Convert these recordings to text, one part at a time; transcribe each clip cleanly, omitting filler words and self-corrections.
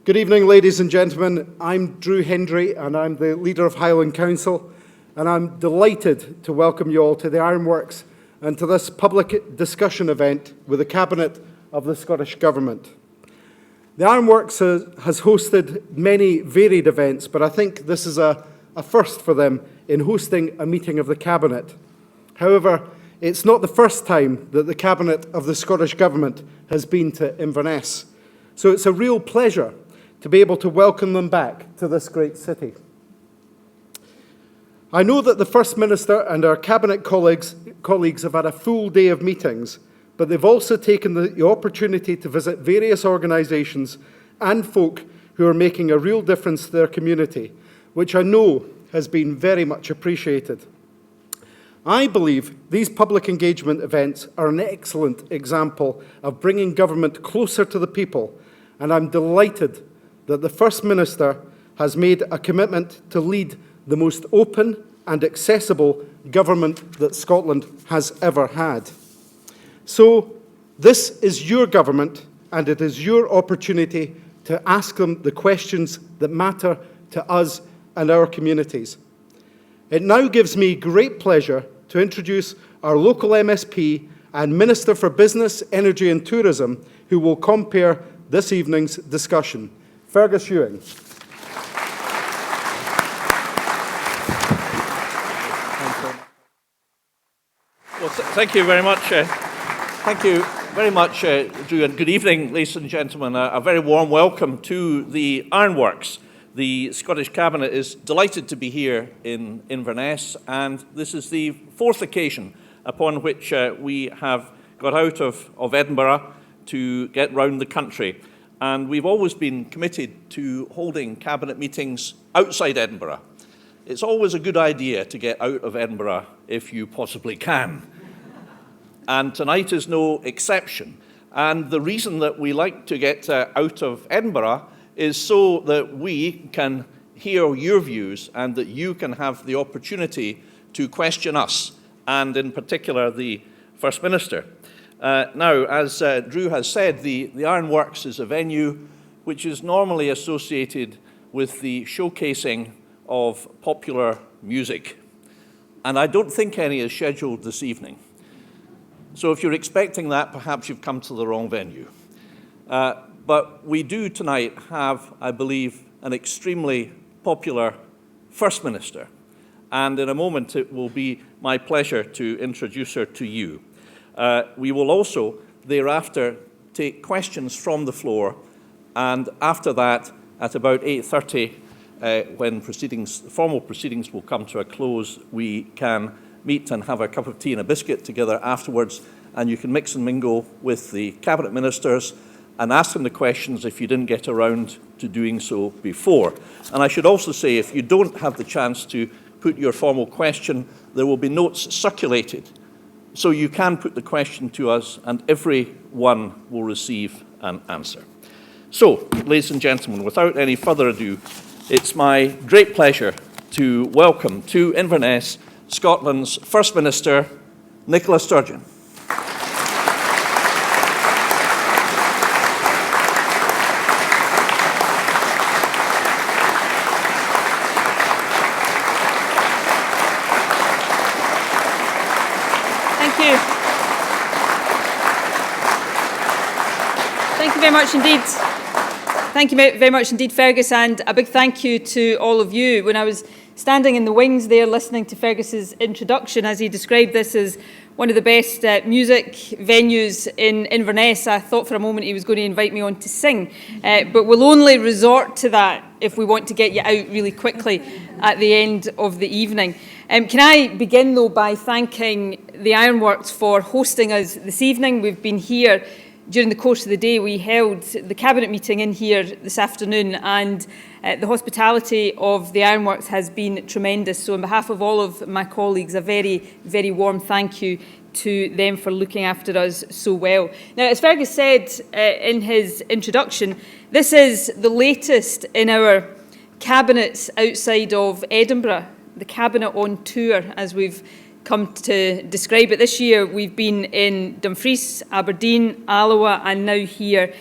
Good evening, ladies and gentlemen. I'm Drew Hendry, and I'm the leader of Highland Council, and I'm delighted to welcome you all to the Ironworks and to this public discussion event with the Cabinet of the Scottish Government. The Ironworks has hosted many varied events, but I think this is a first for them in hosting a meeting of the Cabinet. However, it's not the first time that the Cabinet of the Scottish Government has been to Inverness, so it's a real pleasure to be able to welcome them back to this great city. I know that the First Minister and our Cabinet colleagues have had a full day of meetings, but they've also taken the opportunity to visit various organisations and folk who are making a real difference to their community, which I know has been very much appreciated. I believe these public engagement events are an excellent example of bringing government closer to the people, and I'm delighted that the First Minister has made a commitment to lead the most open and accessible government that Scotland has ever had. So, this is your government, and it is your opportunity to ask them the questions that matter to us and our communities. It now gives me great pleasure to introduce our local MSP and Minister for Business, Energy and Tourism, who will compare this evening's discussion. Fergus Ewing. Well, thank you very much. Thank you very much, Drew, and good evening, ladies and gentlemen. A very warm welcome to the Ironworks. The Scottish Cabinet is delighted to be here in Inverness, and this is the fourth occasion upon which we have got out of Edinburgh to get round the country. And we've always been committed to holding Cabinet meetings outside Edinburgh. It's always a good idea to get out of Edinburgh if you possibly can. And tonight is no exception. And the reason that we like to get out of Edinburgh is so that we can hear your views and that you can have the opportunity to question us, and in particular the First Minister. Now, as Drew has said, the Ironworks is a venue which is normally associated with the showcasing of popular music. And I don't think any is scheduled this evening. So if you're expecting that, perhaps you've come to the wrong venue. But we do tonight have, I believe, an extremely popular First Minister. And in a moment, it will be my pleasure to introduce her to you. We will also, thereafter, take questions from the floor, and after that, at about 8:30, when formal proceedings will come to a close, we can meet and have a cup of tea and a biscuit together afterwards, and you can mix and mingle with the Cabinet Ministers and ask them the questions if you didn't get around to doing so before. And I should also say, if you don't have the chance to put your formal question, there will be notes circulated. So you can put the question to us, and everyone will receive an answer. So, ladies and gentlemen, without any further ado, it's my great pleasure to welcome to Inverness, Scotland's First Minister, Nicola Sturgeon. Thank you very much indeed, Fergus, and a big thank you to all of you. When I was standing in the wings there listening to Fergus's introduction, as he described this as one of the best music venues in Inverness, I thought for a moment he was going to invite me on to sing, but we'll only resort to that if we want to get you out really quickly at the end of the evening. Can I begin, though, by thanking the Ironworks for hosting us this evening. We've been here during the course of the day. We held the Cabinet meeting in here this afternoon, and the hospitality of the Ironworks has been tremendous. So on behalf of all of my colleagues, a very, very warm thank you to them for looking after us so well. Now, as Fergus said in his introduction, this is the latest in our cabinets outside of Edinburgh, the Cabinet on tour, as we've come to describe it. This year we've been in Dumfries, Aberdeen, Alloa, and now here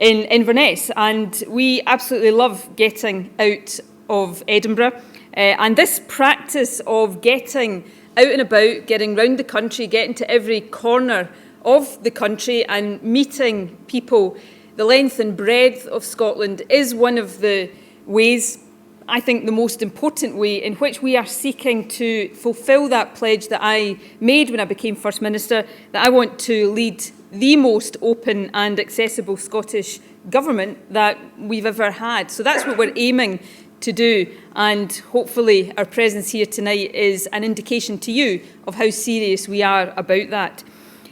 in Inverness, and we absolutely love getting out of Edinburgh. And this practice of getting out and about, getting round the country, getting to every corner of the country and meeting people the length and breadth of Scotland is one of the ways, I think the most important way, in which we are seeking to fulfil that pledge that I made when I became First Minister, that I want to lead the most open and accessible Scottish government that we've ever had. So that's what we're aiming to do, and hopefully our presence here tonight is an indication to you of how serious we are about that.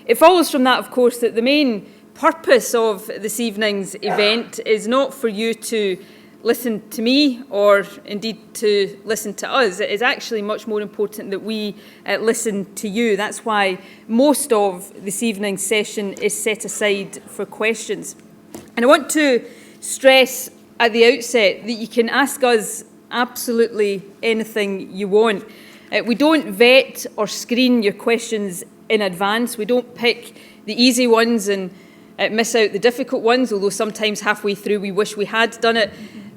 It follows from that, of course, that the main purpose of this evening's event is not for you to listen to me or indeed to listen to us. It is actually much more important that we listen to you. That's why most of this evening's session is set aside for questions. And I want to stress at the outset that you can ask us absolutely anything you want. We don't vet or screen your questions in advance. We don't pick the easy ones and miss out the difficult ones, although sometimes halfway through we wish we had done it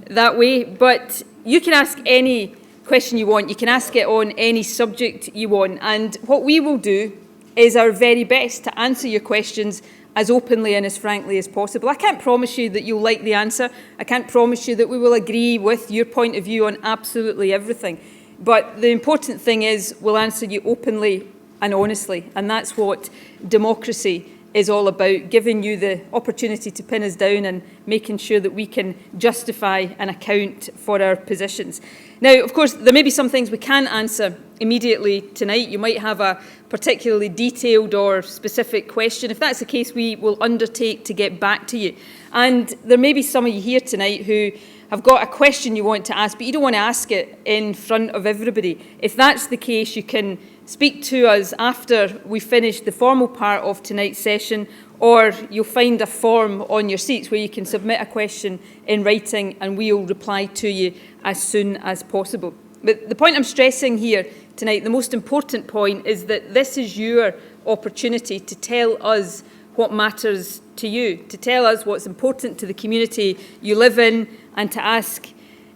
that way. But you can ask any question you want. You can ask it on any subject you want. And what we will do is our very best to answer your questions as openly and as frankly as possible. I can't promise you that you'll like the answer. I can't promise you that we will agree with your point of view on absolutely everything. But the important thing is we'll answer you openly and honestly. And that's what democracy is all about, giving you the opportunity to pin us down and making sure that we can justify and account for our positions. Now, of course, there may be some things we can answer immediately tonight. You might have a particularly detailed or specific question. If that's the case, we will undertake to get back to you. And there may be some of you here tonight who have got a question you want to ask, but you don't want to ask it in front of everybody. If that's the case, you can speak to us after we finish the formal part of tonight's session, or you'll find a form on your seats where you can submit a question in writing and we'll reply to you as soon as possible. But the point I'm stressing here tonight, the most important point, is that this is your opportunity to tell us what matters to you, to tell us what's important to the community you live in, and to ask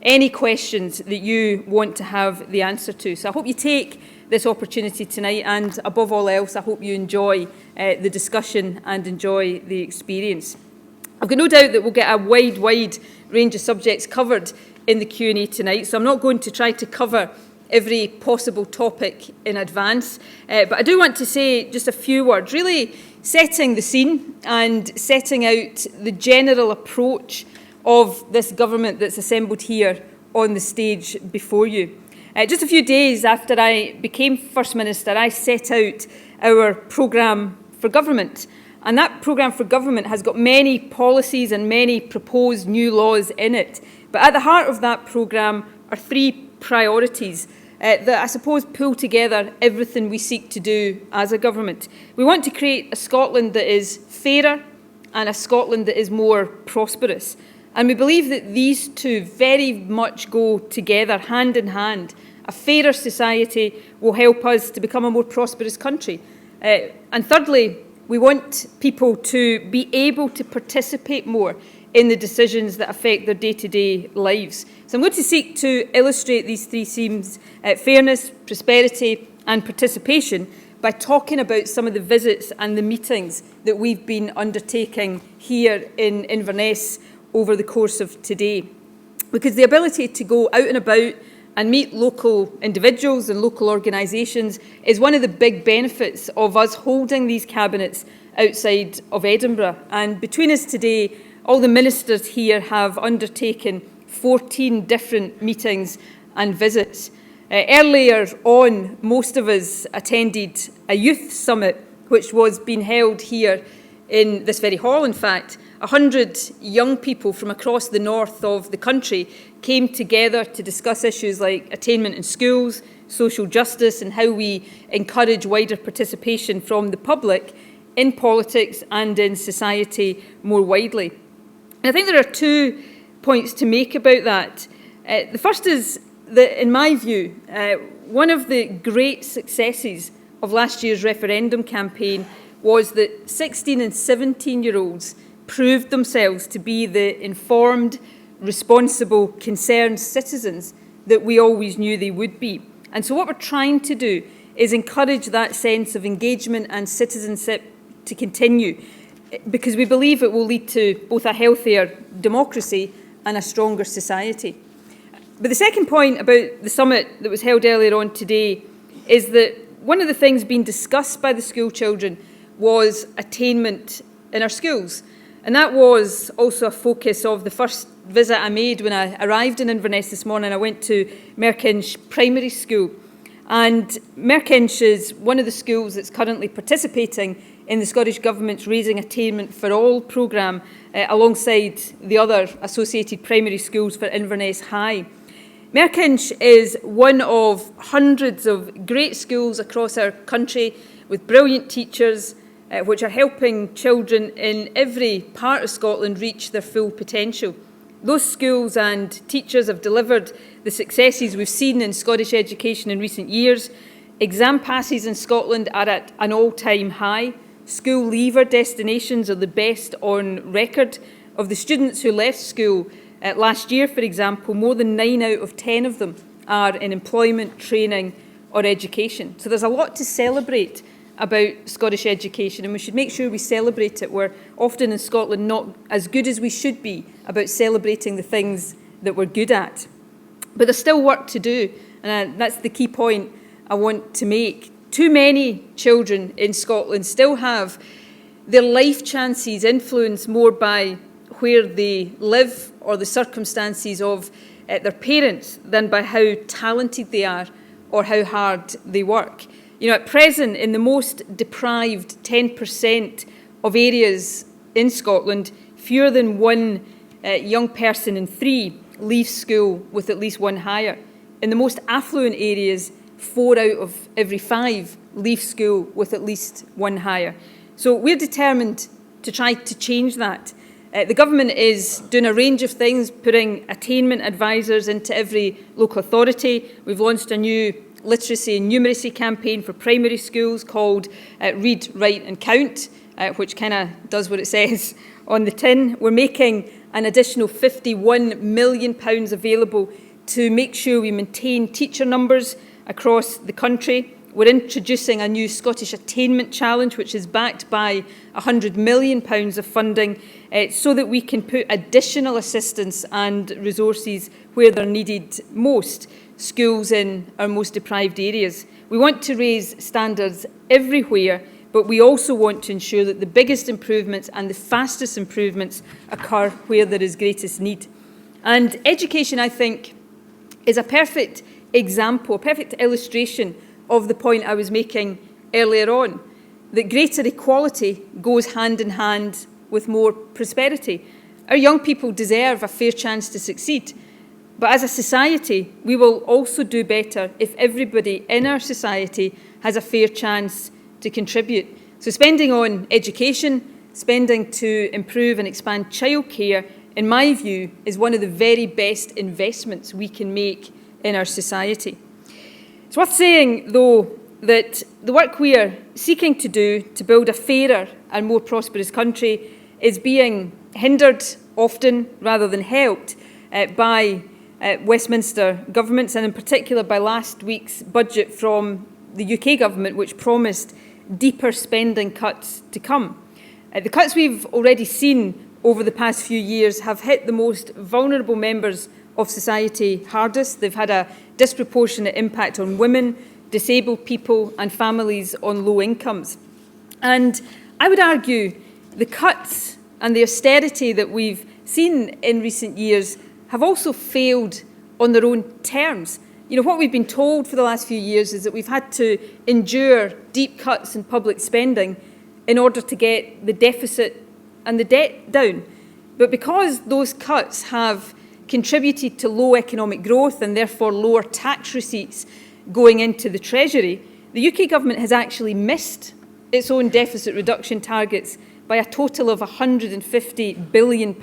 any questions that you want to have the answer to. So I hope you take this opportunity tonight, and above all else, I hope you enjoy the discussion and enjoy the experience. I've got no doubt that we'll get a wide range of subjects covered in the Q&A tonight, so I'm not going to try to cover every possible topic in advance, but I do want to say just a few words, really setting the scene and setting out the general approach of this government that's assembled here on the stage before you. Just a few days after I became First Minister, I set out our programme for government. And that programme for government has got many policies and many proposed new laws in it. But at the heart of that programme are three priorities that I suppose pull together everything we seek to do as a government. We want to create a Scotland that is fairer and a Scotland that is more prosperous. And we believe that these two very much go together, hand in hand. A fairer society will help us to become a more prosperous country. And thirdly, we want people to be able to participate more in the decisions that affect their day-to-day lives. So I'm going to seek to illustrate these three themes, fairness, prosperity and participation, by talking about some of the visits and the meetings that we've been undertaking here in Inverness over the course of today. Because the ability to go out and about and meet local individuals and local organisations is one of the big benefits of us holding these cabinets outside of Edinburgh. And between us today, all the ministers here have undertaken 14 different meetings and visits. Earlier on, most of us attended a youth summit, which was being held here in this very hall, in fact. 100 young people from across the north of the country came together to discuss issues like attainment in schools, social justice, and how we encourage wider participation from the public in politics and in society more widely. And I think there are 2 points to make about that. The first is that, in my view, one of the great successes of last year's referendum campaign was that 16 and 17-year-olds proved themselves to be the informed, responsible, concerned citizens that we always knew they would be. And so what we're trying to do is encourage that sense of engagement and citizenship to continue, because we believe it will lead to both a healthier democracy and a stronger society. But the second point about the summit that was held earlier on today is that one of the things being discussed by the school children was attainment in our schools. And that was also a focus of the first visit I made when I arrived in Inverness this morning. I went to Merkinch Primary School. And Merkinch is one of the schools that's currently participating in the Scottish Government's Raising Attainment for All programme, alongside the other associated primary schools for Inverness High. Merkinch is one of hundreds of great schools across our country with brilliant teachers, which are helping children in every part of Scotland reach their full potential. Those schools and teachers have delivered the successes we've seen in Scottish education in recent years. Exam passes in Scotland are at an all-time high. School leaver destinations are the best on record. Of the students who left school last year, for example, more than 9 out of 10 of them are in employment, training or education. So there's a lot to celebrate about Scottish education, and we should make sure we celebrate it. We're often in Scotland not as good as we should be about celebrating the things that we're good at. But there's still work to do, and that's the key point I want to make. Too many children in Scotland still have their life chances influenced more by where they live or the circumstances of their parents than by how talented they are or how hard they work. You know, at present, in the most deprived 10% of areas in Scotland, fewer than one young person in 3 leaves school with at least 1 higher. In the most affluent areas, 4 out of every 5 leave school with at least 1 higher. So we're determined to try to change that. The government is doing a range of things, putting attainment advisors into every local authority. We've launched a new literacy and numeracy campaign for primary schools called Read, Write and Count, which kind of does what it says on the tin. We're making an additional £51 million available to make sure we maintain teacher numbers across the country. We're introducing a new Scottish Attainment Challenge, which is backed by £100 million of funding, so that we can put additional assistance and resources where they're needed most, schools in our most deprived areas. We want to raise standards everywhere, but we also want to ensure that the biggest improvements and the fastest improvements occur where there is greatest need. And education, I think, is a perfect example, a perfect illustration of the point I was making earlier on, that greater equality goes hand in hand with more prosperity. Our young people deserve a fair chance to succeed, but as a society, we will also do better if everybody in our society has a fair chance to contribute. So spending on education, spending to improve and expand childcare, in my view, is one of the very best investments we can make in our society. It's worth saying, though, that the work we are seeking to do to build a fairer and more prosperous country is being hindered often rather than helped by Westminster governments, and in particular by last week's budget from the UK government, which promised deeper spending cuts to come. The cuts we've already seen over the past few years have hit the most vulnerable members of society hardest. They've had a disproportionate impact on women, disabled people and families on low incomes. And I would argue the cuts and the austerity that we've seen in recent years have also failed on their own terms. You know, what we've been told for the last few years is that we've had to endure deep cuts in public spending in order to get the deficit and the debt down. But because those cuts have contributed to low economic growth and therefore lower tax receipts going into the Treasury, the UK government has actually missed its own deficit reduction targets by a total of £150 billion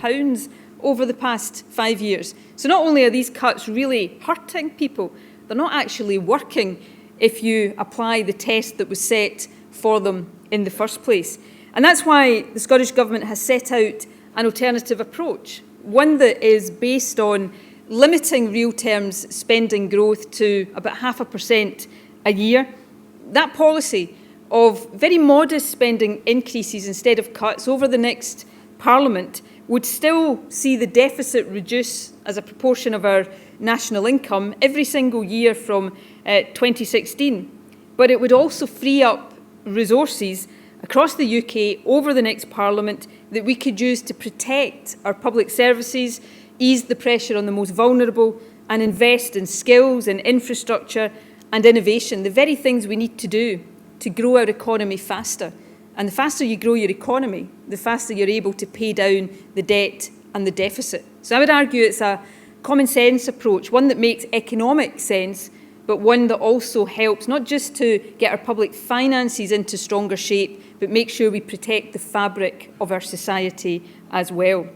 over the past 5 years. So not only are these cuts really hurting people, they're not actually working if you apply the test that was set for them in the first place. And that's why the Scottish Government has set out an alternative approach, one that is based on limiting real terms spending growth to about 0.5% a year. That policy of very modest spending increases instead of cuts over the next Parliament would still see the deficit reduce as a proportion of our national income every single year from 2016. But it would also free up resources across the UK over the next Parliament that we could use to protect our public services, ease the pressure on the most vulnerable, and invest in skills and infrastructure and innovation, the very things we need to do to grow our economy faster. And the faster you grow your economy, the faster you're able to pay down the debt and the deficit. So I would argue it's a common sense approach, one that makes economic sense, but one that also helps not just to get our public finances into stronger shape, but make sure we protect the fabric of our society as well.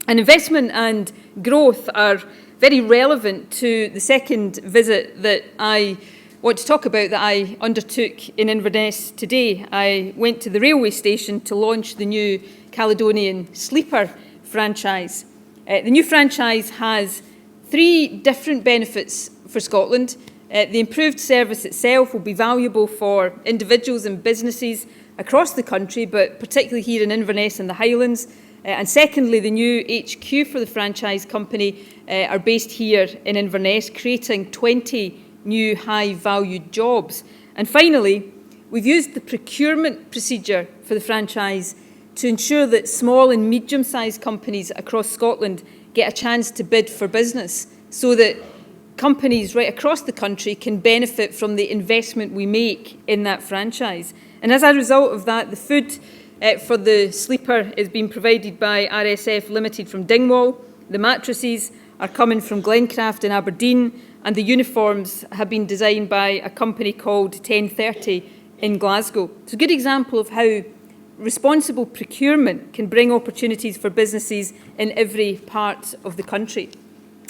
And investment and growth are very relevant to the second visit that I want to talk about that I undertook in Inverness today. I went to the railway station to launch the new Caledonian Sleeper franchise. The new franchise has 3 different benefits for Scotland. The improved service itself will be valuable for individuals and businesses across the country, but particularly here in Inverness and the Highlands. And secondly, the new HQ for the franchise company are based here in Inverness, creating 20 new high-valued jobs. And finally, we've used the procurement procedure for the franchise to ensure that small and medium-sized companies across Scotland get a chance to bid for business, so that companies right across the country can benefit from the investment we make in that franchise. And as a result of that, the food for the sleeper is being provided by RSF Limited from Dingwall. The mattresses are coming from Glencraft in Aberdeen, and the uniforms have been designed by a company called 1030 in Glasgow. It's a good example of how responsible procurement can bring opportunities for businesses in every part of the country.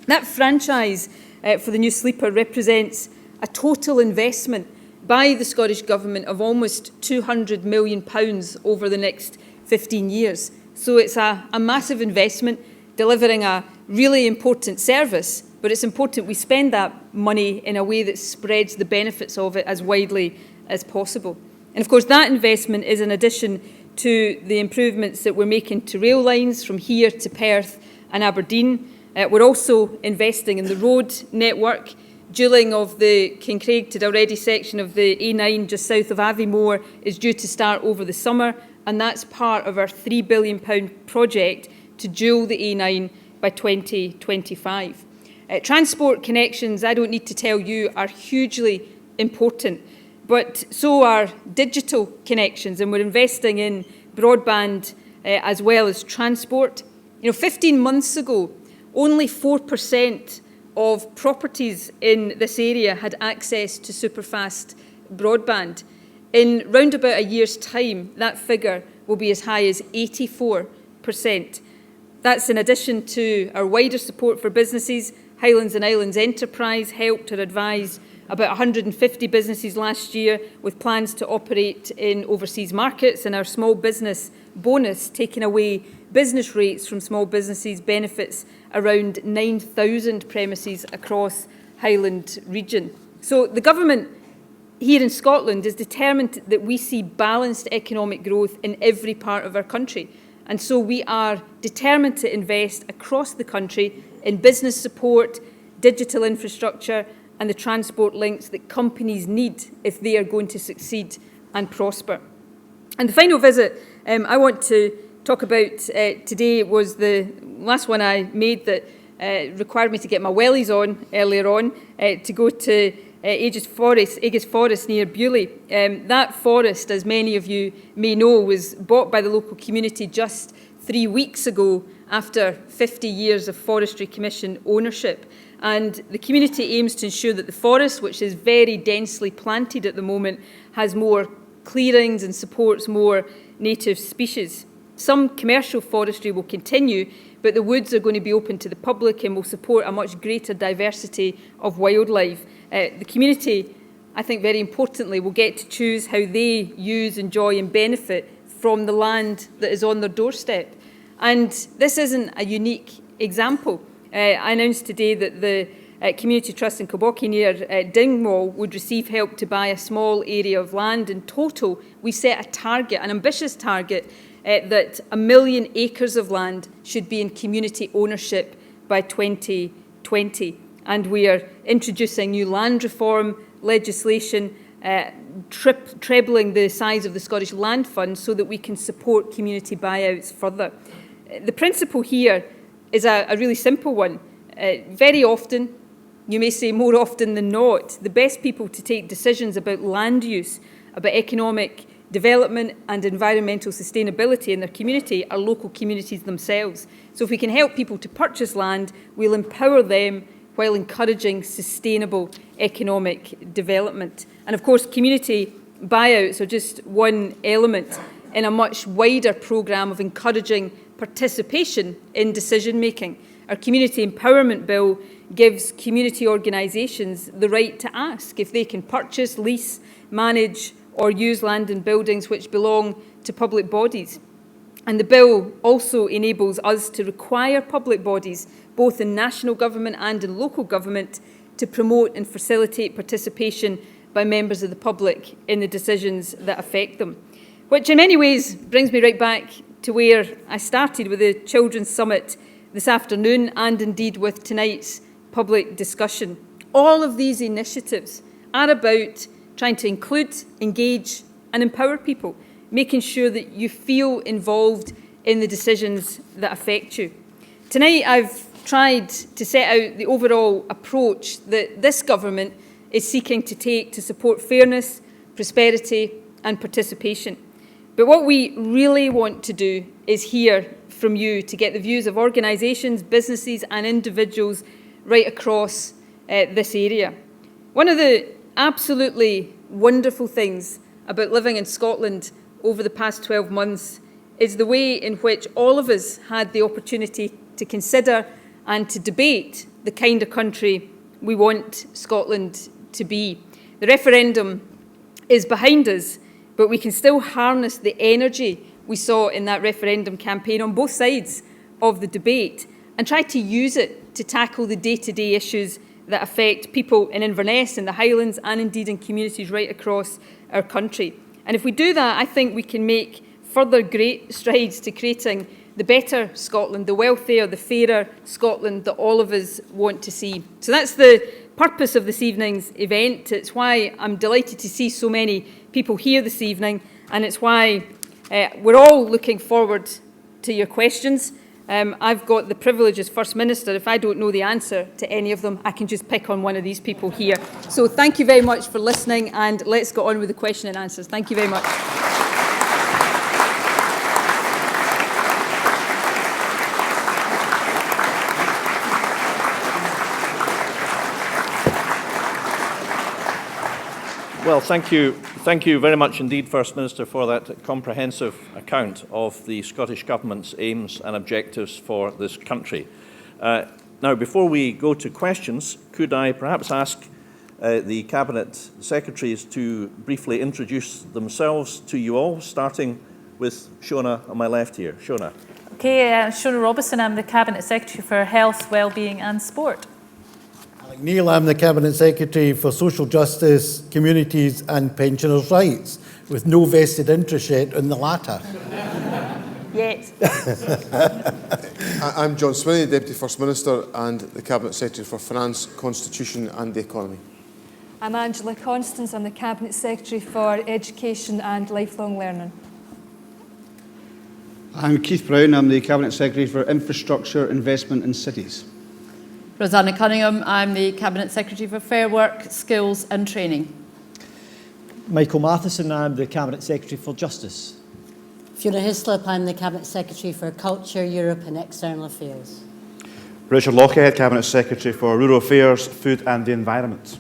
That franchise for the new sleeper represents a total investment by the Scottish Government of almost £200 million over the next 15 years. So it's a massive investment, delivering a really important service, but it's important we spend that money in a way that spreads the benefits of it as widely as possible. And of course, that investment is in addition to the improvements that we're making to rail lines from here to Perth and Aberdeen. We're also investing in the road network. Dualling of the Kincraig to Dalready section of the A9 just south of Aviemore is due to start over the summer, and that's part of our £3 billion project to dual the A9 by 2025. Transport connections, I don't need to tell you, are hugely important, but so are digital connections, and we're investing in broadband as well as transport. 15 months ago, only 4% of properties in this area had access to superfast broadband. In round about a year's time, that figure will be as high as 84%. That's in addition to our wider support for businesses. Highlands and Islands Enterprise helped or advised about 150 businesses last year with plans to operate in overseas markets, and our small business bonus, taking away business rates from small businesses, benefits around 9,000 premises across Highland region. So the government here in Scotland is determined that we see balanced economic growth in every part of our country. And so we are determined to invest across the country in business support, digital infrastructure, and the transport links that companies need if they are going to succeed and prosper. And the final visit I want to talk about today was the last one I made that required me to get my wellies on earlier on to go to Aegis Forest near Bewley. That forest, as many of you may know, was bought by the local community just 3 weeks ago after 50 years of Forestry Commission ownership. And the community aims to ensure that the forest, which is very densely planted at the moment, has more clearings and supports more native species. Some commercial forestry will continue, but the woods are going to be open to the public and will support a much greater diversity of wildlife. The community, I think very importantly, will get to choose how they use, enjoy and benefit from the land that is on their doorstep. And this isn't a unique example. I announced today that the Community Trust in Kilbockie near Dingwall would receive help to buy a small area of land. In total, we set a target, an ambitious target, that 1 million acres of land should be in community ownership by 2020. And we are introducing new land reform legislation, trebling the size of the Scottish Land Fund so that we can support community buyouts further. The principle here is a really simple one. Very often, you may say more often than not, the best people to take decisions about land use, about economic development and environmental sustainability in their community are local communities themselves. So if we can help people to purchase land, we'll empower them while encouraging sustainable economic development. And of course, community buyouts are just one element in a much wider programme of encouraging participation in decision making. Our Community Empowerment Bill gives community organisations the right to ask if they can purchase, lease, manage or use land and buildings which belong to public bodies. And the bill also enables us to require public bodies, both in national government and in local government, to promote and facilitate participation by members of the public in the decisions that affect them. Which in many ways brings me right back to where I started with the Children's Summit this afternoon and indeed with tonight's public discussion. All of these initiatives are about trying to include, engage and empower people, making sure that you feel involved in the decisions that affect you. Tonight I've tried to set out the overall approach that this government is seeking to take to support fairness, prosperity and participation. But what we really want to do is hear from you to get the views of organisations, businesses and individuals right across this area. One of the absolutely wonderful things about living in Scotland over the past 12 months is the way in which all of us had the opportunity to consider and to debate the kind of country we want Scotland to be. The referendum is behind us, but we can still harness the energy we saw in that referendum campaign on both sides of the debate and try to use it to tackle the day-to-day issues that affect people in Inverness, in the Highlands and indeed in communities right across our country. And if we do that, I think we can make further great strides to creating the better Scotland, the wealthier, the fairer Scotland that all of us want to see. So that's the purpose of this evening's event. It's why I'm delighted to see so many people here this evening, and it's why we're all looking forward to your questions. I've got the privilege as First Minister, if I don't know the answer to any of them, I can just pick on one of these people here. So thank you very much for listening, and let's get on with the question and answers. Thank you very much. Well, thank you very much indeed, First Minister, for that comprehensive account of the Scottish Government's aims and objectives for this country. Now, before we go to questions, could I perhaps ask the Cabinet Secretaries to briefly introduce themselves to you all, starting with Shona on my left here. Shona. Okay, Shona Robertson, I'm the Cabinet Secretary for Health, Wellbeing and Sport. Neil, I'm the Cabinet Secretary for Social Justice, Communities and Pensioners' Rights, with no vested interest yet in the latter. Yet. I'm John Swinney, Deputy First Minister and the Cabinet Secretary for Finance, Constitution and the Economy. I'm Angela Constance, I'm the Cabinet Secretary for Education and Lifelong Learning. I'm Keith Brown, I'm the Cabinet Secretary for Infrastructure, Investment and Cities. Rosanna Cunningham, I'm the Cabinet Secretary for Fair Work, Skills and Training. Michael Matheson, I'm the Cabinet Secretary for Justice. Fiona Hislop, I'm the Cabinet Secretary for Culture, Europe and External Affairs. Richard Lochhead, Cabinet Secretary for Rural Affairs, Food and the Environment.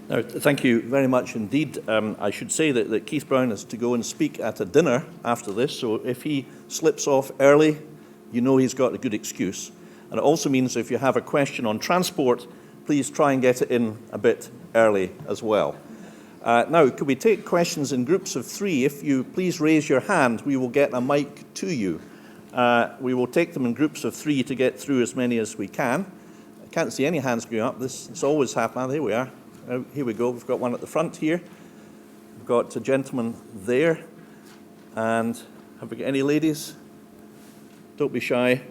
Now, thank you very much indeed. I should say that Keith Brown is to go and speak at a dinner after this, so if he slips off early, you know he's got a good excuse. And it also means if you have a question on transport, please try and get it in a bit early as well. Now, could we take questions in groups of 3? If you please raise your hand, we will get a mic to you. We will take them in groups of 3 to get through as many as we can. I can't see any hands going up. It's always happening. There we are. Here we go. We've got one at the front here. We've got a gentleman there. And have we got any ladies? Don't be shy.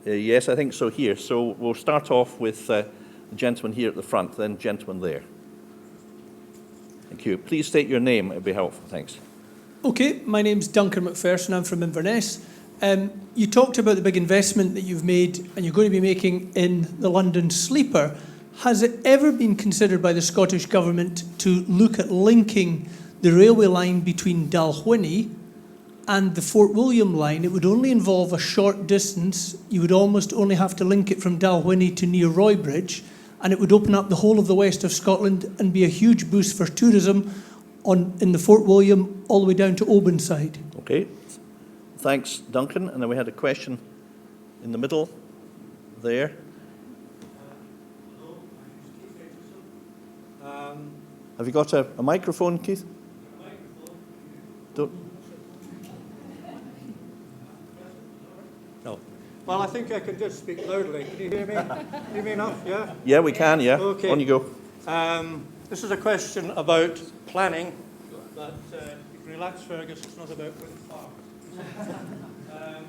Yes, I think so here. So we'll start off with the gentleman here at the front, then gentleman there. Thank you. Please state your name. It would be helpful. Thanks. Okay, my name's Duncan McPherson. I'm from Inverness. You talked about the big investment that you've made and you're going to be making in the London sleeper. Has it ever been considered by the Scottish Government to look at linking the railway line between Dalwhinnie and the Fort William line? It would only involve a short distance. You would almost only have to link it from Dalwhinnie to near Roybridge, and it would open up the whole of the west of Scotland and be a huge boost for tourism in the Fort William all the way down to Obenside. Okay. Thanks, Duncan. And then we had a question in the middle there. Have you got a microphone, Keith? Don't. No. Well, I think I can just speak loudly. Can you hear me? Can you hear me enough? Yeah? Yeah, we can, yeah. Okay. On you go. This is a question about planning, but relax, Fergus, it's not about wind farms. A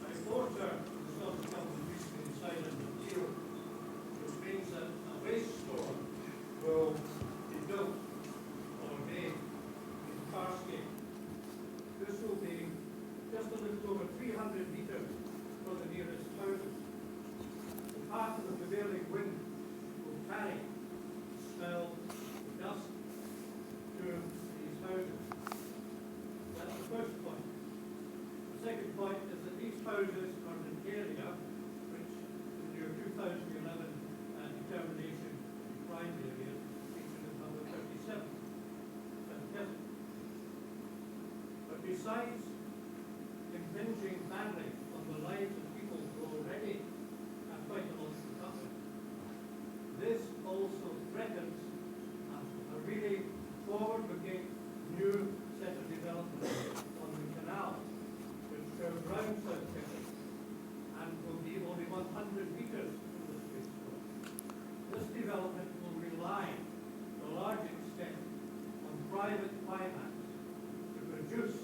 reporter from the Scottish Government recently decided a deal which means that a waste store will be built or made in Farscape. This will be just a little over 300 metres from the nearest houses. The path of the prevailing wind will carry smell, dust to these houses. That's the first point. The second point is that these houses are in an area which, in your 2011 determination of crime areas, featured as number 37. Fantastic. But besides impinging badly on the lives of people who already have quite a lot to suffer, this also threatens a really forward-looking new set of developments on the canal, which goes round South Kevin and will be only 100 metres from the space store. This development will rely to a large extent on private finance to produce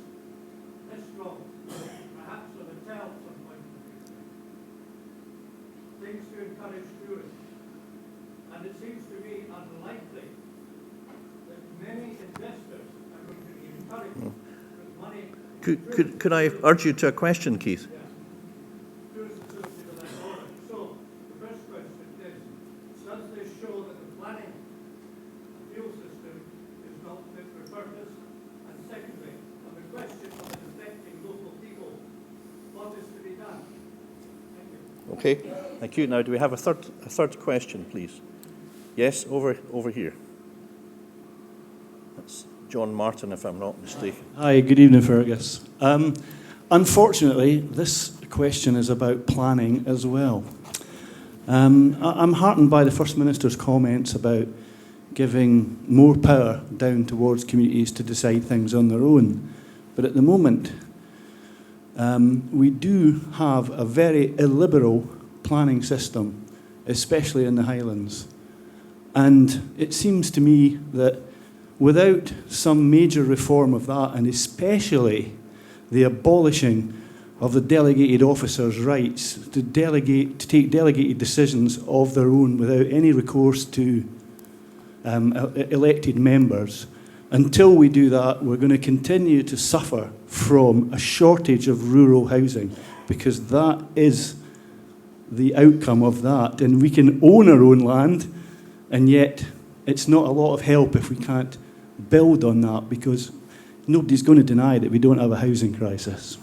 restaurants, perhaps a hotel at some point in the future. Things to encourage tourism. And it seems to me unlikely that many investors are going to be encouraged with money. Could I urge you to a question, Keith? Yeah. Tourism associated with that order. So, the first question is, does this show that the planning appeal system is not fit for purpose? And secondly, on the question of it affecting local people, what is to be done? Thank you. Okay, thank you. Now, do we have a third question, please? Yes, over here. That's John Martin, if I'm not mistaken. Hi, good evening, Fergus. Unfortunately, this question is about planning as well. I'm heartened by the First Minister's comments about giving more power down towards communities to decide things on their own. But at the moment, we do have a very illiberal planning system, especially in the Highlands. And it seems to me that without some major reform of that, and especially the abolishing of the delegated officers' rights to take delegated decisions of their own without any recourse to elected members, until we do that, we're going to continue to suffer from a shortage of rural housing, because that is the outcome of that. And we can own our own land, and yet it's not a lot of help if we can't build on that, because nobody's going to deny that we don't have a housing crisis.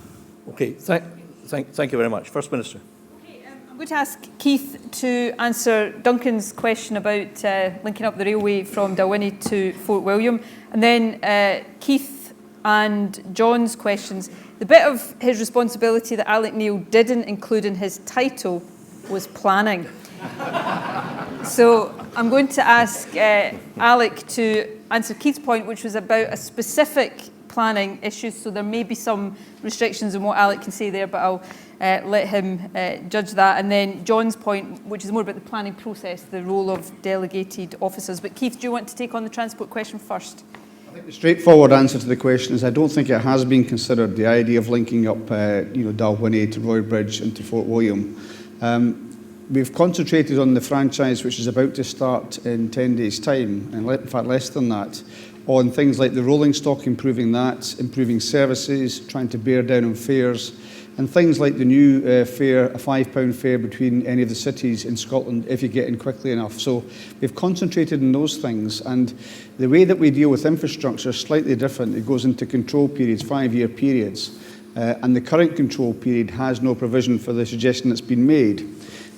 Okay, thank you very much. First Minister. Okay, I'm going to ask Keith to answer Duncan's question about linking up the railway from Dalwhinnie to Fort William, and then Keith and John's questions. The bit of his responsibility that Alec Neil didn't include in his title was planning. So I'm going to ask Alec to answer Keith's point, which was about a specific planning issue, so there may be some restrictions on what Alec can say there, but I'll let him judge that. And then John's point, which is more about the planning process, the role of delegated officers. But Keith, do you want to take on the transport question first? I think the straightforward answer to the question is I don't think it has been considered, the idea of linking up Dalwhinnie to Roy Bridge and to Fort William. We've concentrated on the franchise, which is about to start in 10 days' time, and in fact less than that, on things like the rolling stock, improving that, improving services, trying to bear down on fares, and things like the new fare, a £5 fare between any of the cities in Scotland if you get in quickly enough. So we've concentrated on those things, and the way that we deal with infrastructure is slightly different. It goes into control periods, 5-year periods, and the current control period has no provision for the suggestion that's been made.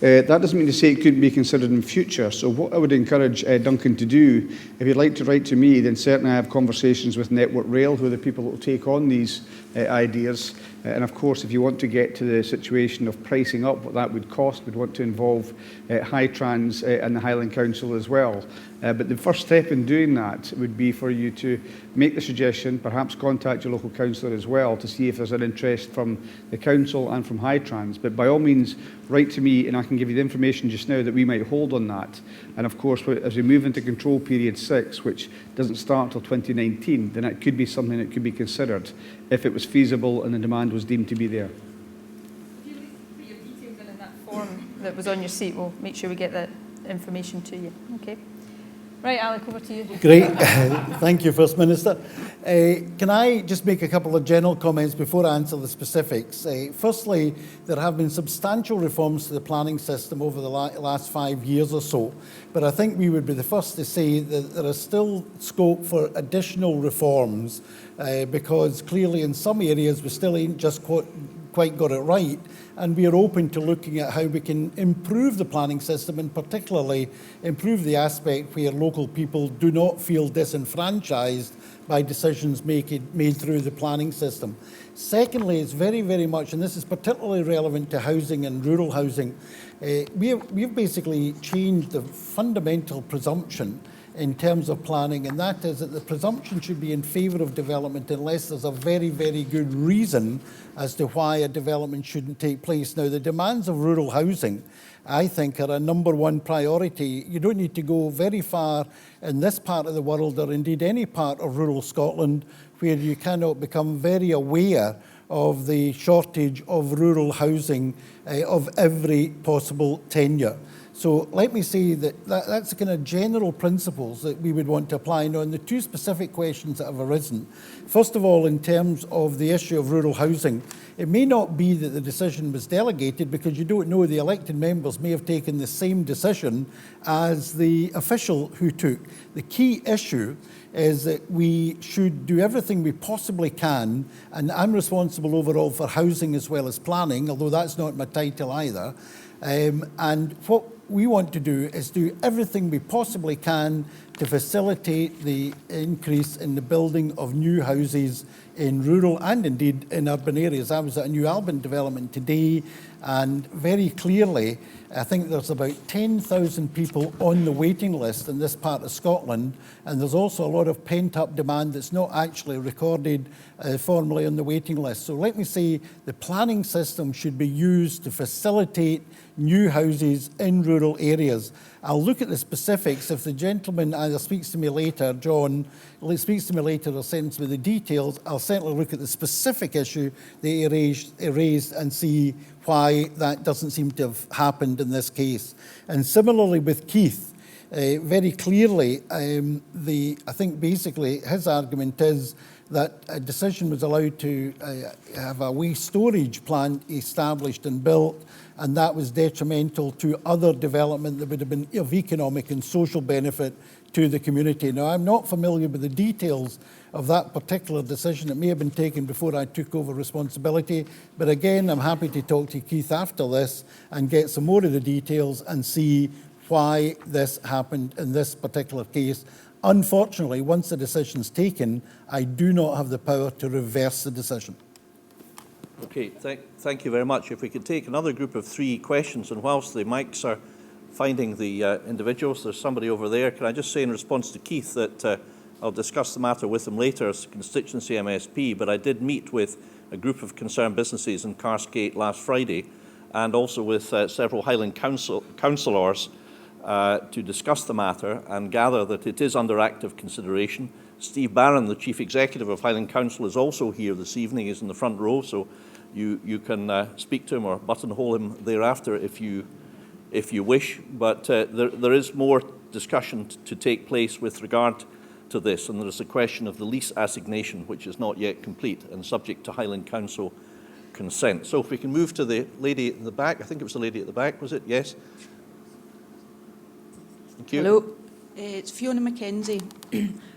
That doesn't mean to say it couldn't be considered in future. So what I would encourage Duncan to do, if you'd like to write to me, then certainly I have conversations with Network Rail, who are the people that will take on these ideas. And of course, if you want to get to the situation of pricing up what that would cost, we'd want to involve Hightrans and the Highland Council as well. But the first step in doing that would be for you to make the suggestion, perhaps contact your local councillor as well to see if there's an interest from the council and from Hightrans. But by all means, write to me and I can give you the information just now that we might hold on that. And of course, as we move into control period 6, which doesn't start till 2019, then it could be something that could be considered if it was feasible and the demand was deemed to be there. If you put your details in that form that was on your seat, we'll make sure we get that information to you. Okay. Right, Alec, over to you. Great. Thank you, First Minister. Can I just make a couple of general comments before I answer the specifics? Firstly, there have been substantial reforms to the planning system over the last 5 years or so, but I think we would be the first to say that there is still scope for additional reforms because clearly in some areas we still ain't just quite got it right, and we are open to looking at how we can improve the planning system and particularly improve the aspect where local people do not feel disenfranchised by decisions made through the planning system. Secondly, it's very, very much, and this is particularly relevant to housing and rural housing, we've basically changed the fundamental presumption in terms of planning, and that is that the presumption should be in favour of development unless there's a very, very good reason as to why a development shouldn't take place. Now, the demands of rural housing, I think, are a number one priority. You don't need to go very far in this part of the world, or indeed any part of rural Scotland, where you cannot become very aware of the shortage of rural housing of every possible tenure. So let me say that's the kind of general principles that we would want to apply. Now, on the two specific questions that have arisen, first of all, in terms of the issue of rural housing, it may not be that the decision was delegated because you don't know, the elected members may have taken the same decision as the official who took. The key issue is that we should do everything we possibly can, and I'm responsible overall for housing as well as planning, although that's not my title either. And what we want to do is do everything we possibly can to facilitate the increase in the building of new houses in rural and indeed in urban areas. I was at a New Albion development today, and very clearly, I think there's about 10,000 people on the waiting list in this part of Scotland, and there's also a lot of pent-up demand that's not actually recorded formally on the waiting list. So let me say the planning system should be used to facilitate new houses in rural areas. I'll look at the specifics. If the gentleman either speaks to me later, John, speaks to me later or sends me the details, I'll certainly look at the specific issue they raised and see why that doesn't seem to have happened in this case. And similarly with Keith, very clearly, I think basically his argument is that a decision was allowed to have a waste storage plant established and built, and that was detrimental to other development that would have been of economic and social benefit to the community. Now, I'm not familiar with the details of that particular decision. It may have been taken before I took over responsibility, but again, I'm happy to talk to Keith after this and get some more of the details and see why this happened in this particular case. Unfortunately, once the decision's taken, I do not have the power to reverse the decision. Okay, thank you very much. If we could take another group of 3 questions, and whilst the mics are finding the individuals, there's somebody over there. Can I just say in response to Keith that I'll discuss the matter with them later as constituency MSP, but I did meet with a group of concerned businesses in Carsgate last Friday, and also with several Highland councillors to discuss the matter and gather that it is under active consideration. Steve Barron, the Chief Executive of Highland Council, is also here this evening. He's in the front row, so you can speak to him or buttonhole him thereafter if you wish. But there is more discussion to take place with regard to this, and there is a question of the lease assignation, which is not yet complete and subject to Highland Council consent. So if we can move to the lady at the back. I think it was the lady at the back, was it? Yes. Thank you. Hello, it's Fiona Mackenzie.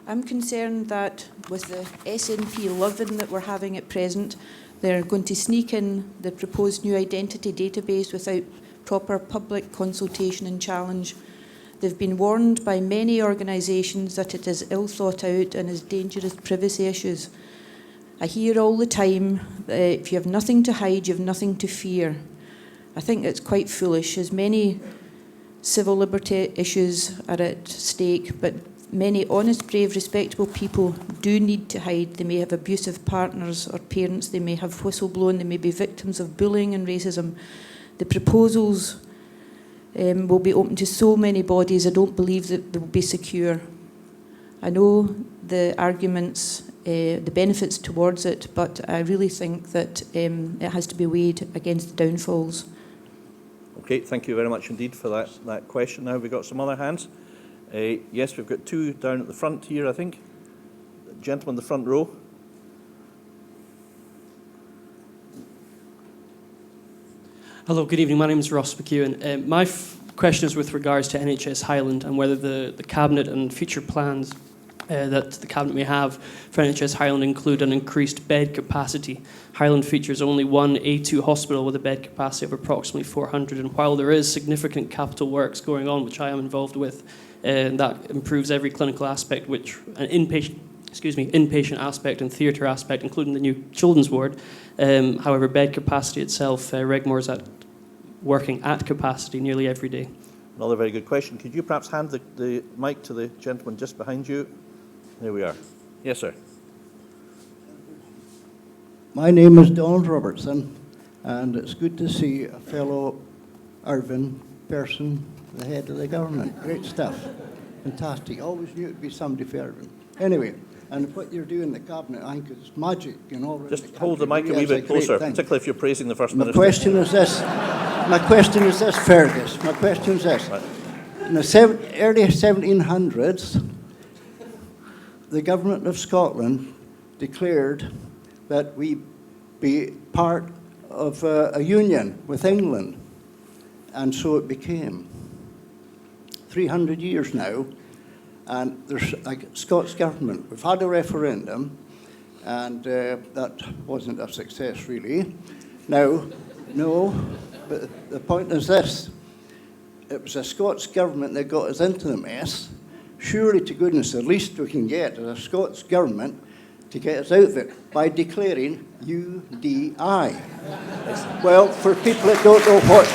I'm concerned that with the SNP loving that we're having at present, they're going to sneak in the proposed new identity database without proper public consultation and challenge. They've been warned by many organisations that it is ill thought out and has dangerous privacy issues. I hear all the time that if you have nothing to hide, you have nothing to fear. I think it's quite foolish, as many civil liberty issues are at stake, but many honest, brave, respectable people do need to hide. They may have abusive partners or parents, they may have whistleblown, they may be victims of bullying and racism. The proposals will be open to so many bodies. I don't believe that they will be secure. I know the arguments, the benefits towards it, but I really think that it has to be weighed against the downfalls. Okay, thank you very much indeed for that question. Now we've got some other hands. Yes, we've got two down at the front here, I think. The gentleman in the front row. Hello, good evening. My name is Ross McEwen. My question is with regards to NHS Highland and whether the Cabinet and future plans that the Cabinet may have for NHS Highland include an increased bed capacity. Highland features only one A2 hospital with a bed capacity of approximately 400, and while there is significant capital works going on, which I am involved with, that improves every clinical aspect, which an inpatient aspect and theatre aspect, including the new children's ward. However, bed capacity itself, Regmore's working at capacity nearly every day. Another very good question. Could you perhaps hand the mic to the gentleman just behind you? There we are. Yes, sir. My name is Donald Robertson, and it's good to see a fellow Irvine person, the head of the government. Great stuff. Fantastic. Always knew it would be somebody for Irvine. Anyway, and what you're doing in the Cabinet, I think it's magic, you know. Just hold the mic a wee bit closer, particularly if you're praising the First Minister. My question is this, Fergus. My question is this. Right. In the early 1700s, the government of Scotland declared that we be part of a union with England, and so it became. 300 years now, and there's a Scots government. We've had a referendum, and that wasn't a success, really. Now, no, but the point is this. It was a Scots government that got us into the mess. Surely, to goodness, the least we can get is a Scots government to get us out of it by declaring UDI. Well, for people that don't know what...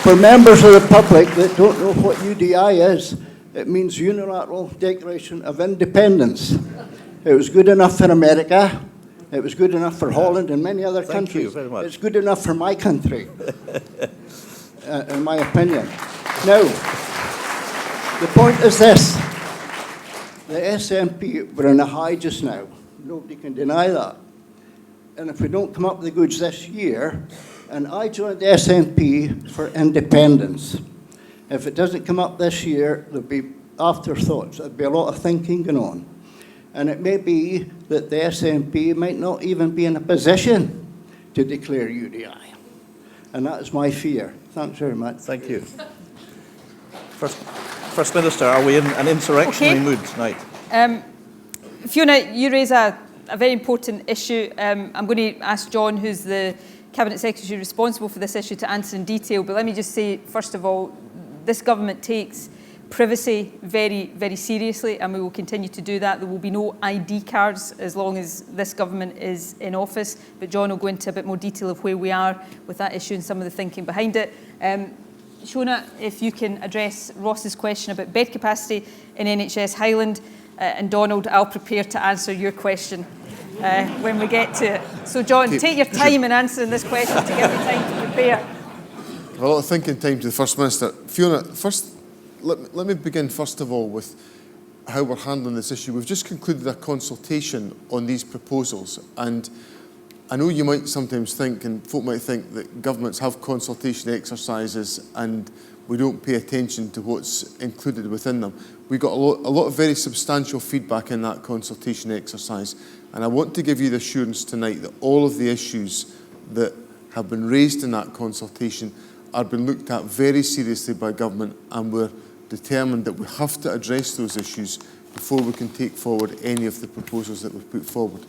For members of the public that don't know what UDI is, it means Unilateral Declaration of Independence. It was good enough for America. It was good enough for Holland and many other countries. Thank you very much. It's good enough for my country, in my opinion. Now, the point is this. The SNP, we're in a high just now. Nobody can deny that. And if we don't come up with the goods this year, and I joined the SNP for independence. If it doesn't come up this year, there'll be afterthoughts. There'll be a lot of thinking going on. And it may be that the SNP might not even be in a position to declare UDI. And that is my fear. Thanks very much. Thank you. First Minister, are we in an insurrectionary mood tonight? Fiona, you raise a very important issue. I'm going to ask John, who's the Cabinet Secretary responsible for this issue, to answer in detail. But let me just say, first of all, this government takes privacy very, very seriously, and we will continue to do that. There will be no ID cards as long as this government is in office. But John will go into a bit more detail of where we are with that issue and some of the thinking behind it. Shona, if you can address Ross's question about bed capacity in NHS Highland, and Donald, I'll prepare to answer your question when we get to it. So John, take your time in answering this question to give me time to prepare. I have a lot of thinking time to the First Minister. Fiona, first, let me begin first of all with how we're handling this issue. We've just concluded a consultation on these proposals, and I know you might sometimes think, and folk might think, that governments have consultation exercises and we don't pay attention to what's included within them. We got a lot of very substantial feedback in that consultation exercise, and I want to give you the assurance tonight that all of the issues that have been raised in that consultation are being looked at very seriously by government, and we're determined that we have to address those issues before we can take forward any of the proposals that we've put forward.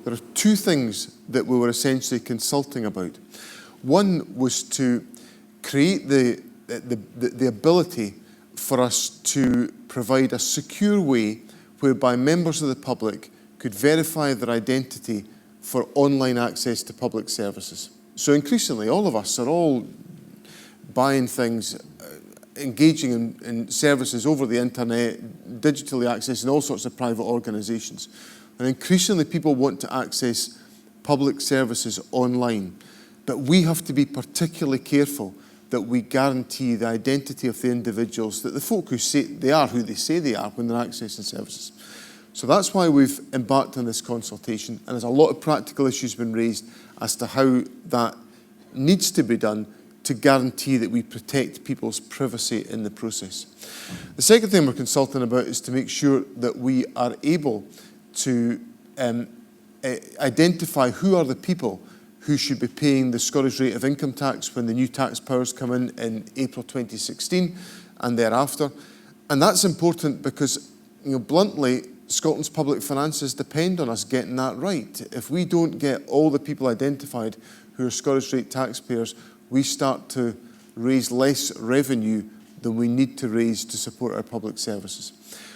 There are two things that we were essentially consulting about. One was to create the ability for us to provide a secure way whereby members of the public could verify their identity for online access to public services. So increasingly, all of us are all buying things, engaging in services over the internet, digitally accessing all sorts of private organisations. And increasingly people want to access public services online. But we have to be particularly careful that we guarantee the identity of the individuals, that the folk who say they are who they say they are when they're accessing services. So that's why we've embarked on this consultation, and there's a lot of practical issues been raised as to how that needs to be done to guarantee that we protect people's privacy in the process. The second thing we're consulting about is to make sure that we are able to identify who are the people who should be paying the Scottish rate of income tax when the new tax powers come in April 2016 and thereafter. And that's important because, bluntly, Scotland's public finances depend on us getting that right. If we don't get all the people identified who are Scottish rate taxpayers, we start to raise less revenue than we need to raise to support our public services.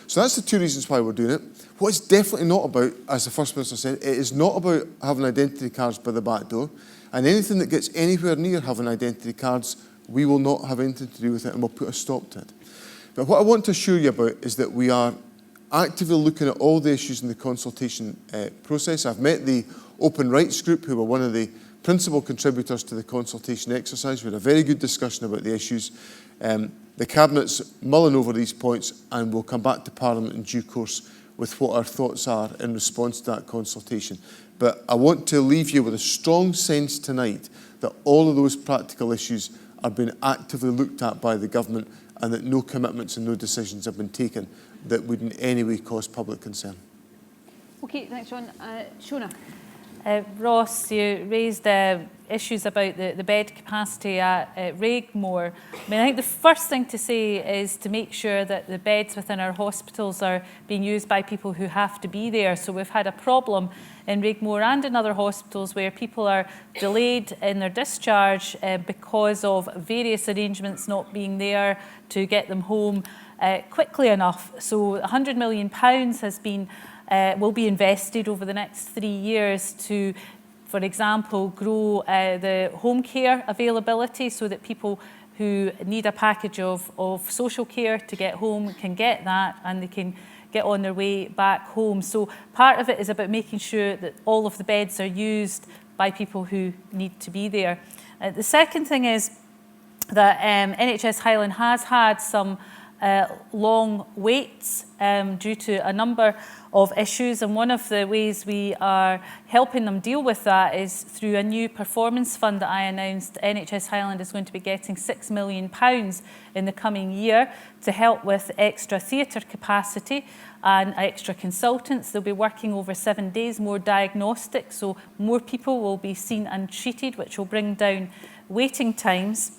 So that's the two reasons why we're doing it. What it's definitely not about, as the First Minister said, it is not about having identity cards by the back door. And anything that gets anywhere near having identity cards, we will not have anything to do with it, and we'll put a stop to it. But what I want to assure you about is that we are actively looking at all the issues in the consultation process. I've met the Open Rights Group, who were one of the principal contributors to the consultation exercise. We had a very good discussion about the issues. The Cabinet's mulling over these points, and we'll come back to Parliament in due course with what our thoughts are in response to that consultation. But I want to leave you with a strong sense tonight that all of those practical issues are being actively looked at by the government, and that no commitments and no decisions have been taken that would in any way cause public concern. Okay, thanks, John. Shona. Ross, you raised issues about the bed capacity at Raigmore. I think the first thing to say is to make sure that the beds within our hospitals are being used by people who have to be there. So we've had a problem in Raigmore and in other hospitals where people are delayed in their discharge because of various arrangements not being there to get them home quickly enough. So £100 million has been will be invested over the next 3 years to, for example, grow the home care availability so that people who need a package of social care to get home can get that, and they can get on their way back home. So part of it is about making sure that all of the beds are used by people who need to be there. The second thing is that NHS Highland has had some long waits due to a number of issues, and one of the ways we are helping them deal with that is through a new performance fund that I announced. NHS Highland is going to be getting £6 million in the coming year to help with extra theatre capacity and extra consultants. They'll be working over 7 days, more diagnostics, so more people will be seen and treated, which will bring down waiting times.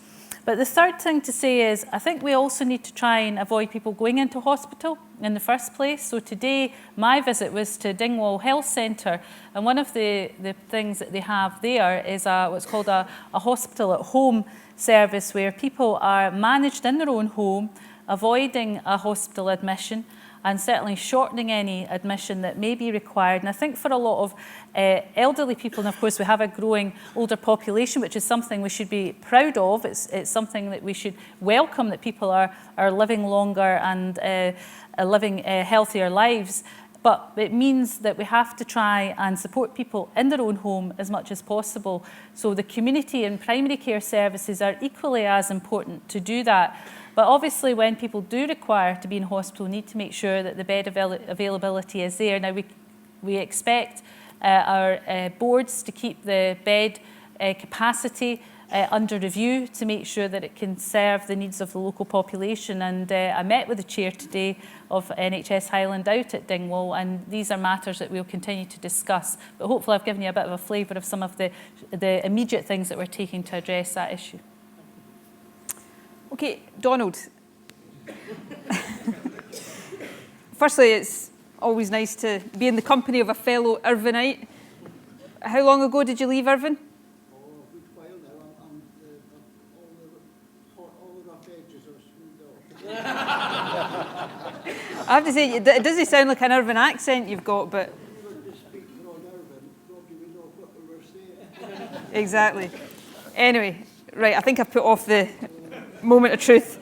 But the third thing to say is I think we also need to try and avoid people going into hospital in the first place. So today my visit was to Dingwall Health Centre, and one of the things that they have there is what's called a hospital at home service, where people are managed in their own home, avoiding a hospital admission, and certainly shortening any admission that may be required. And I think for a lot of elderly people, and of course we have a growing older population, which is something we should be proud of. It's something that we should welcome, that people are living longer and living healthier lives. But it means that we have to try and support people in their own home as much as possible. So the community and primary care services are equally as important to do that. But obviously when people do require to be in hospital, we need to make sure that the bed availability is there. Now we expect our boards to keep the bed capacity under review to make sure that it can serve the needs of the local population. And I met with the chair today of NHS Highland out at Dingwall, and these are matters that we'll continue to discuss. But hopefully I've given you a bit of a flavour of some of the immediate things that we're taking to address that issue. Okay, Donald. Firstly, it's always nice to be in the company of a fellow Irvinite. How long ago did you leave Irvine? I have to say, it doesn't sound like an Irvine accent you've got, but... Exactly. Anyway, right, I think I've put off the moment of truth.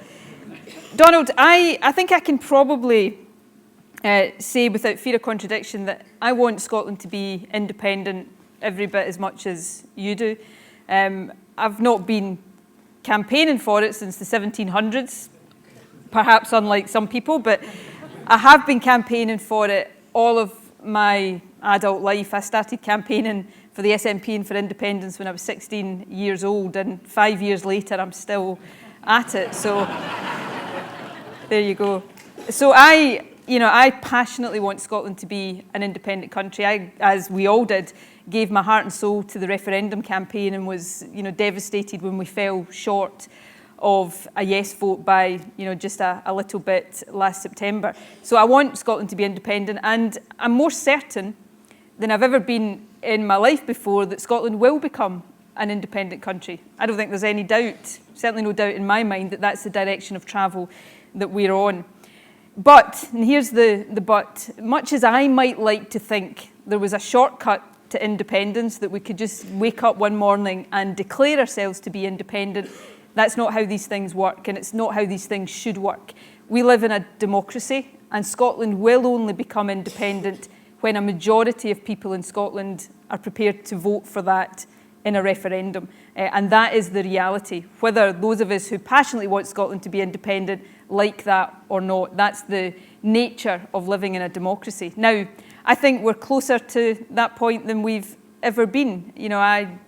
Donald, I think I can probably say without fear of contradiction that I want Scotland to be independent every bit as much as you do. I've not been campaigning for it since the 1700s, perhaps unlike some people, but I have been campaigning for it all of my adult life. I started campaigning for the SNP and for independence when I was 16 years old, and 5 years later I'm still at it. So there you go. So I passionately want Scotland to be an independent country. I, as we all did, gave my heart and soul to the referendum campaign and was, devastated when we fell short of a yes vote by, just a little bit last September. So I want Scotland to be independent, and I'm more certain than I've ever been in my life before that Scotland will become an independent country. I don't think there's any doubt, certainly no doubt in my mind, that that's the direction of travel that we're on. But, and here's the but, much as I might like to think there was a shortcut to independence, that we could just wake up one morning and declare ourselves to be independent, that's not how these things work, and it's not how these things should work. We live in a democracy, and Scotland will only become independent when a majority of people in Scotland are prepared to vote for that in a referendum. And that is the reality. Whether those of us who passionately want Scotland to be independent like that or not, that's the nature of living in a democracy. Now, I think we're closer to that point than we've ever been. I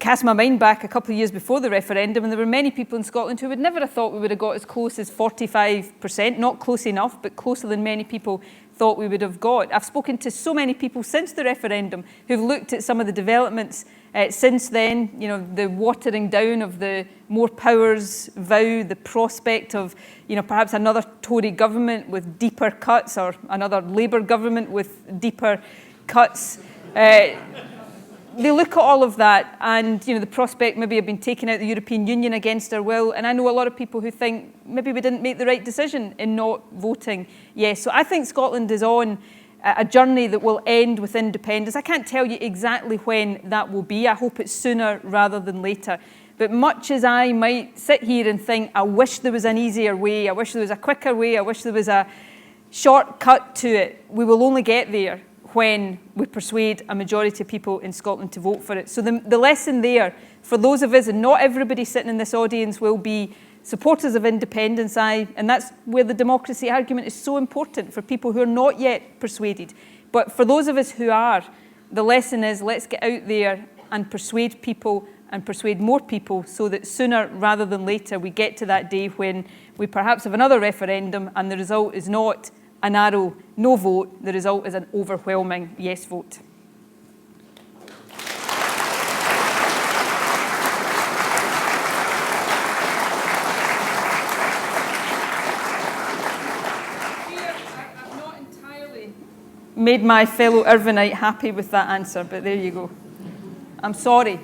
cast my mind back a couple of years before the referendum, and there were many people in Scotland who would never have thought we would have got as close as 45%, not close enough, but closer than many people thought we would have got. I've spoken to so many people since the referendum who've looked at some of the developments since then, the watering down of the more powers vow, the prospect of, perhaps another Tory government with deeper cuts, or another Labour government with deeper cuts. They look at all of that and, the prospect maybe of being taken out of the European Union against our will. And I know a lot of people who think maybe we didn't make the right decision in not voting yes. So I think Scotland is on a journey that will end with independence. I can't tell you exactly when that will be. I hope it's sooner rather than later. But much as I might sit here and think, I wish there was an easier way, I wish there was a quicker way, I wish there was a shortcut to it, we will only get there when we persuade a majority of people in Scotland to vote for it. So the lesson there, for those of us, and not everybody sitting in this audience will be supporters of independence, and that's where the democracy argument is so important for people who are not yet persuaded. But for those of us who are, the lesson is let's get out there and persuade people and persuade more people so that sooner rather than later we get to that day when we perhaps have another referendum and the result is not a narrow no vote, the result is an overwhelming yes vote. I've not entirely made my fellow Irvinite happy with that answer, but there you go. I'm sorry.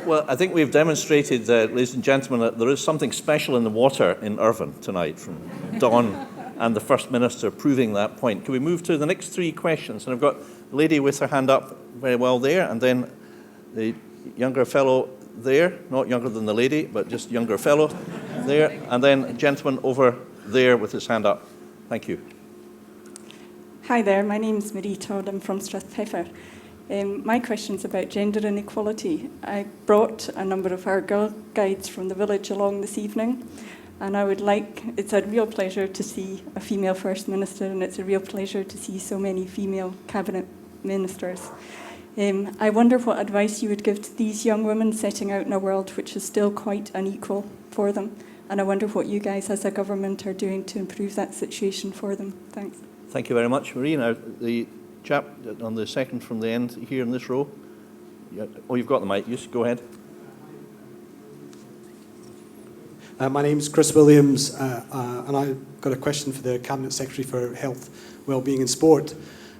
Well, I think we've demonstrated, ladies and gentlemen, that there is something special in the water in Irvine tonight. Don and the First Minister proving that point. Can we move to the next three questions? And I've got the lady with her hand up very well there, and then the younger fellow there, not younger than the lady, but just younger fellow there, and then a gentleman over there with his hand up. Thank you. Hi there, my name's Marie Todd, I'm from Strathpeffer. My question's about gender inequality. I brought a number of our girl guides from the village along this evening, and it's a real pleasure to see a female First Minister, and it's a real pleasure to see so many female Cabinet Ministers. I wonder what advice you would give to these young women setting out in a world which is still quite unequal for them, and I wonder what you guys as a government are doing to improve that situation for them. Thanks. Thank you very much, Marie. Now, the chap on the second from the end here in this row. Oh, you've got the mic. Yes, go ahead. My name's Chris Williams, and I've got a question for the Cabinet Secretary for Health, Wellbeing and Sport.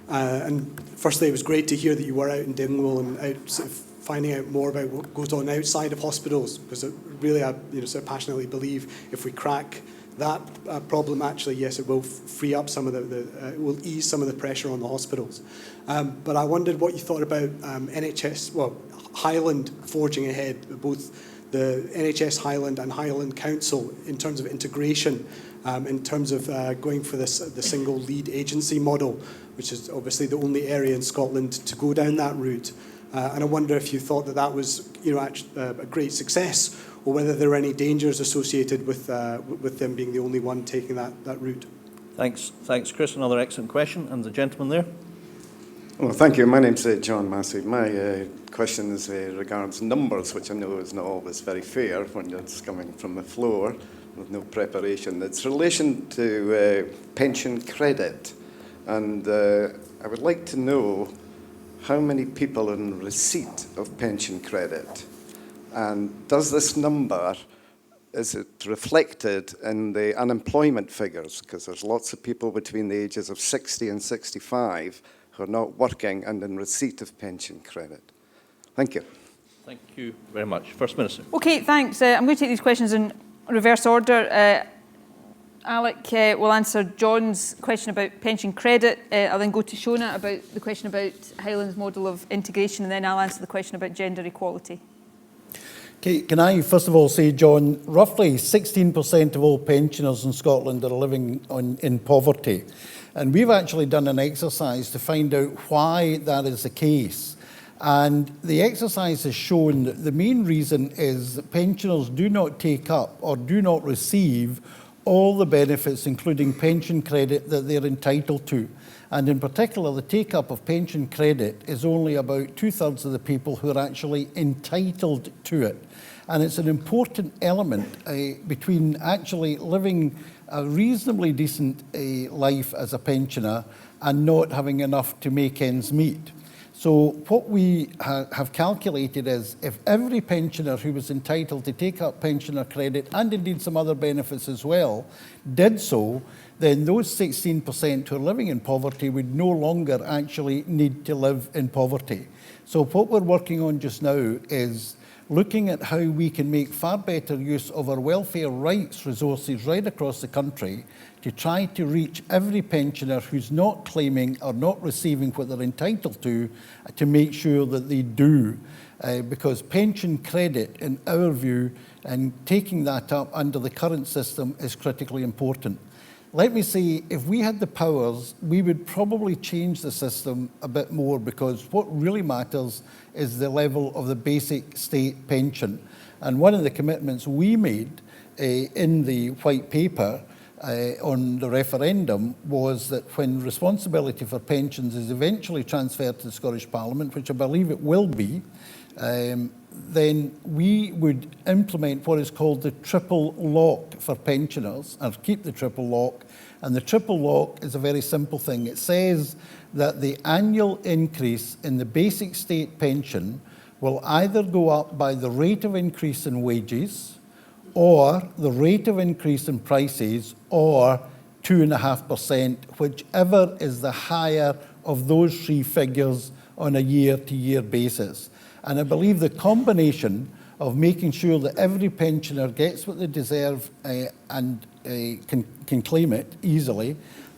And firstly, it was great to hear that you were out in Dingwall and out sort of finding out more about what goes on outside of hospitals, because really I sort of passionately believe if we crack that problem, actually, yes, it will free up some of it will ease some of the pressure on the hospitals. But I wondered what you thought about NHS, well, Highland forging ahead, both the NHS Highland and Highland Council in terms of integration, in terms of going for the single lead agency model, which is obviously the only area in Scotland to go down that route. And I wonder if you thought that was a great success, or whether there are any dangers associated with them being the only one taking that route. Thanks, Chris. Another excellent question. And the gentleman there. Well, thank you. My name's John Massey. My question is regards numbers, which I know is not always very fair when you're just coming from the floor with no preparation. It's relation to pension credit. And I would like to know how many people are in receipt of pension credit. And does this number, is it reflected in the unemployment figures? Because there's lots of people between the ages of 60 and 65 who are not working and in receipt of pension credit. Thank you. Thank you very much. First Minister. Okay, thanks. I'm going to take these questions in reverse order. Alec will answer John's question about pension credit. I'll then go to Shona about the question about Highland's model of integration, and then I'll answer the question about gender equality. Okay, can I first of all say, John, roughly 16% of all pensioners in Scotland are living in poverty. And we've actually done an exercise to find out why that is the case. And the exercise has shown that the main reason is that pensioners do not take up or do not receive all the benefits, including pension credit, that they're entitled to. And in particular, the take-up of pension credit is only about 2/3 of the people who are actually entitled to it. And it's an important element between actually living a reasonably decent life as a pensioner and not having enough to make ends meet. So what we have calculated is if every pensioner who was entitled to take up pensioner credit, and indeed some other benefits as well, did so, then those 16% who are living in poverty would no longer actually need to live in poverty. So what we're working on just now is looking at how we can make far better use of our welfare rights resources right across the country to try to reach every pensioner who's not claiming or not receiving what they're entitled to make sure that they do. Because pension credit, in our view, and taking that up under the current system is critically important. Let me say, if we had the powers, we would probably change the system a bit more, because what really matters is the level of the basic state pension. And one of the commitments we made in the white paper on the referendum was that when responsibility for pensions is eventually transferred to the Scottish Parliament, which I believe it will be, then we would implement what is called the triple lock for pensioners, or keep the triple lock. And the triple lock is a very simple thing. It says that the annual increase in the basic state pension will either go up by the rate of increase in wages, or the rate of increase in prices, or 2.5%, whichever is the higher of those three figures on a year-to-year basis. And I believe the combination of making sure that every pensioner gets what they deserve and can claim it easily,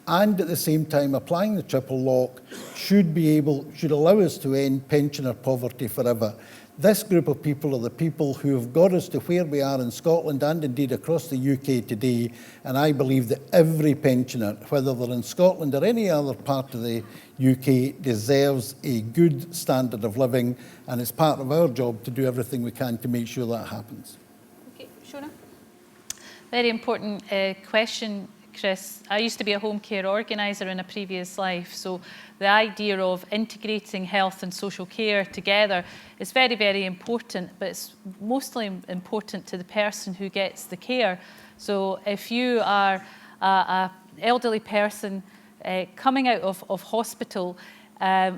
and at the same time applying the triple lock should allow us to end pensioner poverty forever. This group of people are the people who have got us to where we are in Scotland and indeed across the UK today, and I believe that every pensioner, whether they're in Scotland or any other part of the UK, deserves a good standard of living, and it's part of our job to do everything we can to make sure that happens. Okay, Shona? Very important question, Chris. I used to be a home care organiser in a previous life, so the idea of integrating health and social care together is very, very important, but it's mostly important to the person who gets the care. So if you are an elderly person coming out of hospital,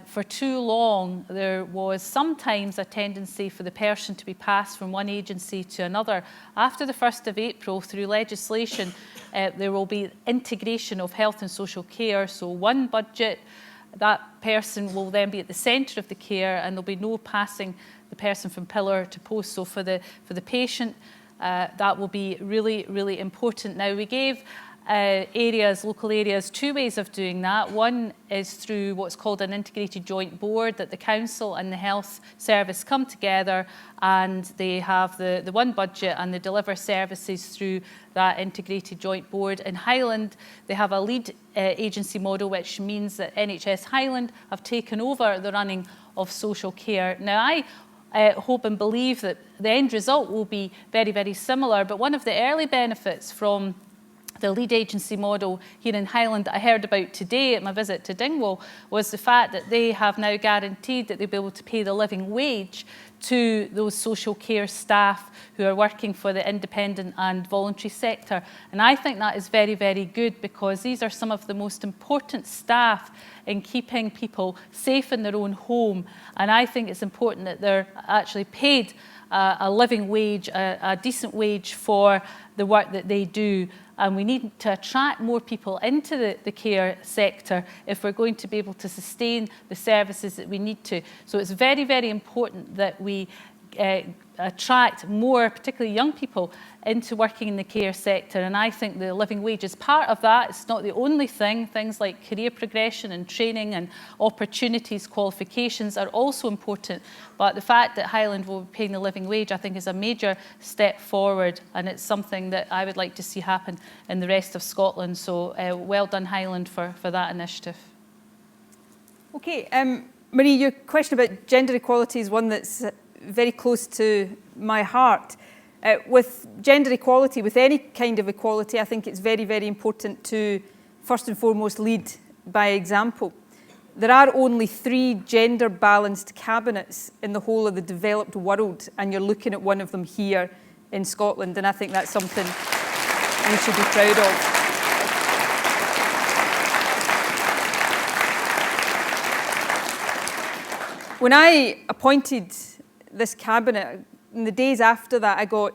for too long, there was sometimes a tendency for the person to be passed from one agency to another. After the 1st of April, through legislation, there will be integration of health and social care. So one budget, that person will then be at the centre of the care, and there'll be no passing the person from pillar to post. So for the patient, that will be really, really important. Now, we gave local areas, two ways of doing that. One is through what's called an integrated joint board, that the council and the health service come together and they have the one budget and they deliver services through that integrated joint board. In Highland, they have a lead agency model, which means that NHS Highland have taken over the running of social care. Now, I hope and believe that the end result will be very, very similar, but one of the early benefits from the lead agency model here in Highland that I heard about today at my visit to Dingwall was the fact that they have now guaranteed that they'll be able to pay the living wage to those social care staff who are working for the independent and voluntary sector. And I think that is very, very good, because these are some of the most important staff in keeping people safe in their own home. And I think it's important that they're actually paid a living wage, a decent wage for the work that they do. And we need to attract more people into the care sector if we're going to be able to sustain the services that we need to. So it's very, very important that we attract more, particularly young people, into working in the care sector. And I think the living wage is part of that. It's not the only thing. Things like career progression and training and opportunities, qualifications are also important. But the fact that Highland will be paying the living wage, I think, is a major step forward. And it's something that I would like to see happen in the rest of Scotland. So well done, Highland, for that initiative. Okay, Marie, your question about gender equality is one that's very close to my heart. With gender equality, with any kind of equality, I think it's very, very important to, first and foremost, lead by example. There are only 3 gender-balanced cabinets in the whole of the developed world, and you're looking at one of them here in Scotland, and I think that's something we should be proud of. When I appointed this cabinet, in the days after that, I got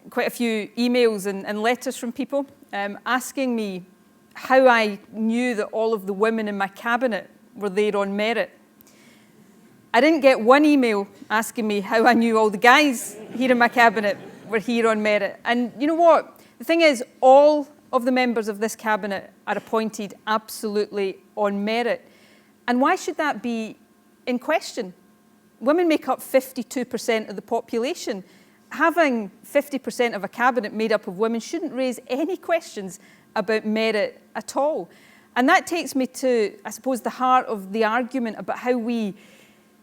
quite a few emails and letters from people asking me how I knew that all of the women in my cabinet were there on merit. I didn't get one email asking me how I knew all the guys here in my cabinet were here on merit. And you know what? The thing is, all of the members of this cabinet are appointed absolutely on merit. And why should that be in question? Women make up 52% of the population. Having 50% of a cabinet made up of women shouldn't raise any questions about merit at all. And that takes me to, I suppose, the heart of the argument about how we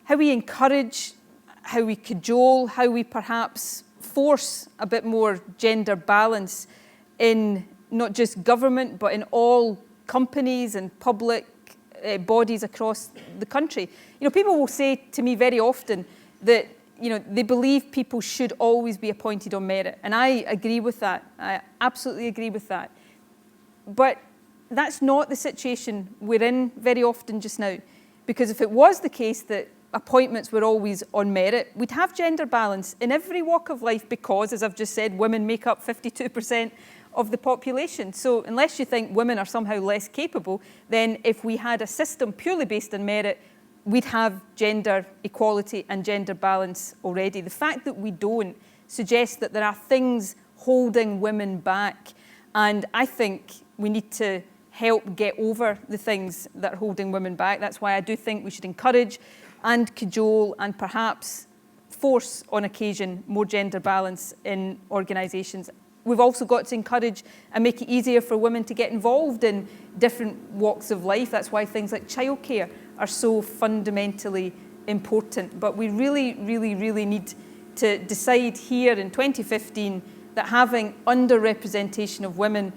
encourage, how we cajole, how we perhaps force a bit more gender balance in not just government, but in all companies and public bodies across the country. You know, people will say to me very often that, you know, they believe people should always be appointed on merit. And I agree with that. I absolutely agree with that. But that's not the situation we're in very often just now. Because if it was the case that appointments were always on merit, we'd have gender balance in every walk of life because, as I've just said, women make up 52% of the population. So unless you think women are somehow less capable, then if we had a system purely based on merit, we'd have gender equality and gender balance already. The fact that we don't suggests that there are things holding women back, and I think we need to help get over the things that are holding women back. That's why I do think we should encourage and cajole and perhaps force, on occasion, more gender balance in organisations. We've also got to encourage and make it easier for women to get involved in different walks of life. That's why things like childcare are so fundamentally important. But we really, really, really need to decide here in 2015 that having underrepresentation of women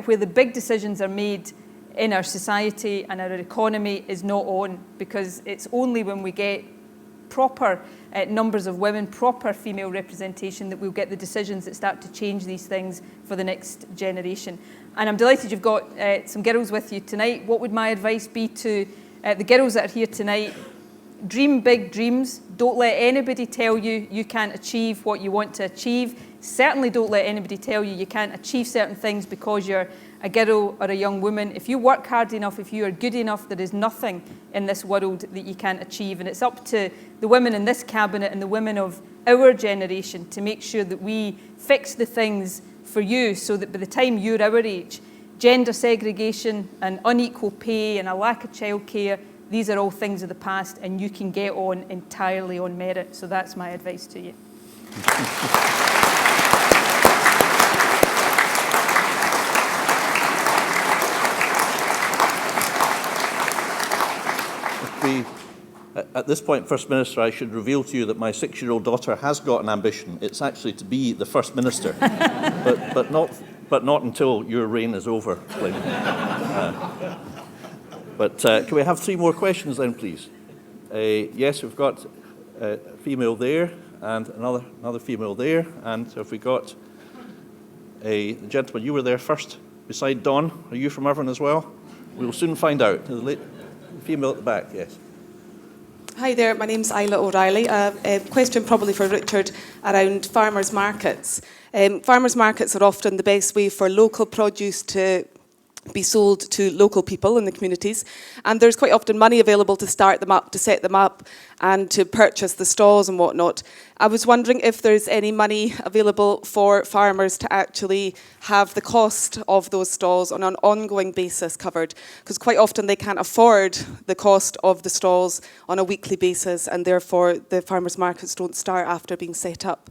where the big decisions are made in our society and our economy is not on, because it's only when we get proper numbers of women, proper female representation, that we'll get the decisions that start to change these things for the next generation. And I'm delighted you've got some girls with you tonight. What would my advice be to the girls that are here tonight? Dream big dreams. Don't let anybody tell you you can't achieve what you want to achieve. Certainly don't let anybody tell you you can't achieve certain things because you're a girl or a young woman. If you work hard enough, if you are good enough, there is nothing in this world that you can't achieve. And it's up to the women in this cabinet and the women of our generation to make sure that we fix the things for you so that by the time you're our age, gender segregation and unequal pay and a lack of childcare, these are all things of the past and you can get on entirely on merit. So that's my advice to you. At this point, First Minister, I should reveal to you that my 6-year-old daughter has got an ambition. It's actually to be the First Minister, but not until your reign is over. Can we have 3 more questions then, please? Yes, we've got a female there and another female there. And have we got a gentleman? You were there first, beside Don. Are you from Inverness as well? We'll soon find out. The female at the back, yes. Hi there, my name's Isla O'Reilly. A question probably for Richard around farmers' markets. Farmers' markets are often the best way for local produce to be sold to local people in the communities, and there's quite often money available to start them up, to set them up, and to purchase the stalls and whatnot. I was wondering if there's any money available for farmers to actually have the cost of those stalls on an ongoing basis covered, because quite often they can't afford the cost of the stalls on a weekly basis, and therefore the farmers' markets don't start after being set up.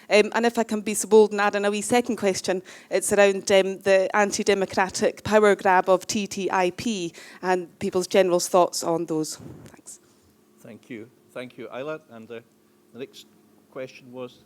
And if I can be so bold and add in a wee second question, it's around the anti-democratic power grab of TTIP and people's general thoughts on those. Thanks. Thank you. Thank you, Isla. And the next question was,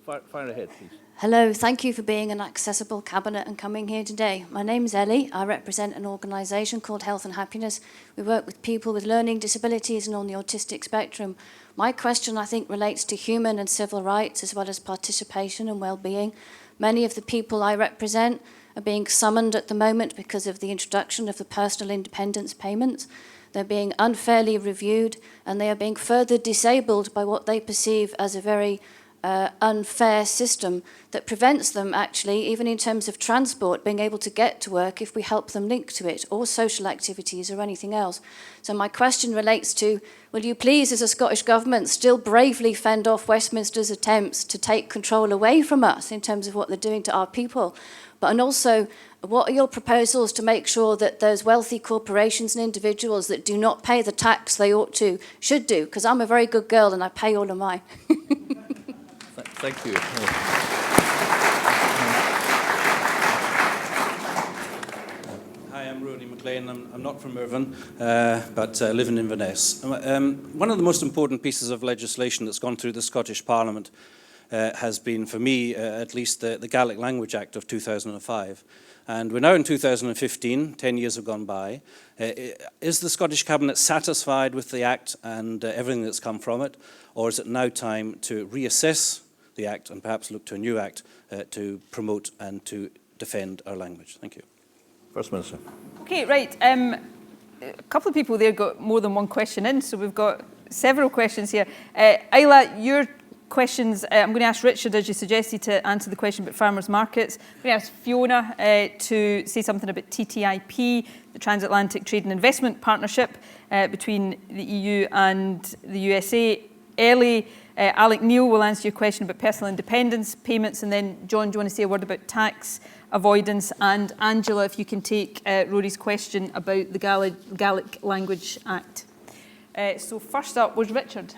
fire ahead, please. Hello, thank you for being an accessible cabinet and coming here today. My name's Ellie. I represent an organisation called Health and Happiness. We work with people with learning disabilities and on the autistic spectrum. My question, I think, relates to human and civil rights as well as participation and well-being. Many of the people I represent are being summoned at the moment because of the introduction of the personal independence payments. They're being unfairly reviewed and they are being further disabled by what they perceive as a very unfair system that prevents them actually, even in terms of transport, being able to get to work if we help them link to it, or social activities or anything else. So my question relates to, will you please, as a Scottish Government, still bravely fend off Westminster's attempts to take control away from us in terms of what they're doing to our people? And also, what are your proposals to make sure that those wealthy corporations and individuals that do not pay the tax they ought to, should do? Because I'm a very good girl and I pay all of mine. Thank you. Hi, I'm Rooney McLean. I'm not from Irvine, but live in Inverness. One of the most important pieces of legislation that's gone through the Scottish Parliament has been, for me, at least, the Gaelic Language Act of 2005. And we're now in 2015, 10 years have gone by. Is the Scottish Cabinet satisfied with the Act and everything that's come from it? Or is it now time to reassess the Act and perhaps look to a new Act to promote and to defend our language? Thank you. First Minister. Okay, right. A couple of people there got more than one question in, so we've got several questions here. Isla, your questions. I'm going to ask Richard, as you suggested, to answer the question about farmers' markets. I'm going to ask Fiona to say something about TTIP, the Transatlantic Trade and Investment Partnership between the EU and the USA. Ellie, Alec Neil will answer your question about personal independence payments, and then John, do you want to say a word about tax avoidance? And Angela, if you can take Rory's question about the Gaelic Language Act. So first up was Richard.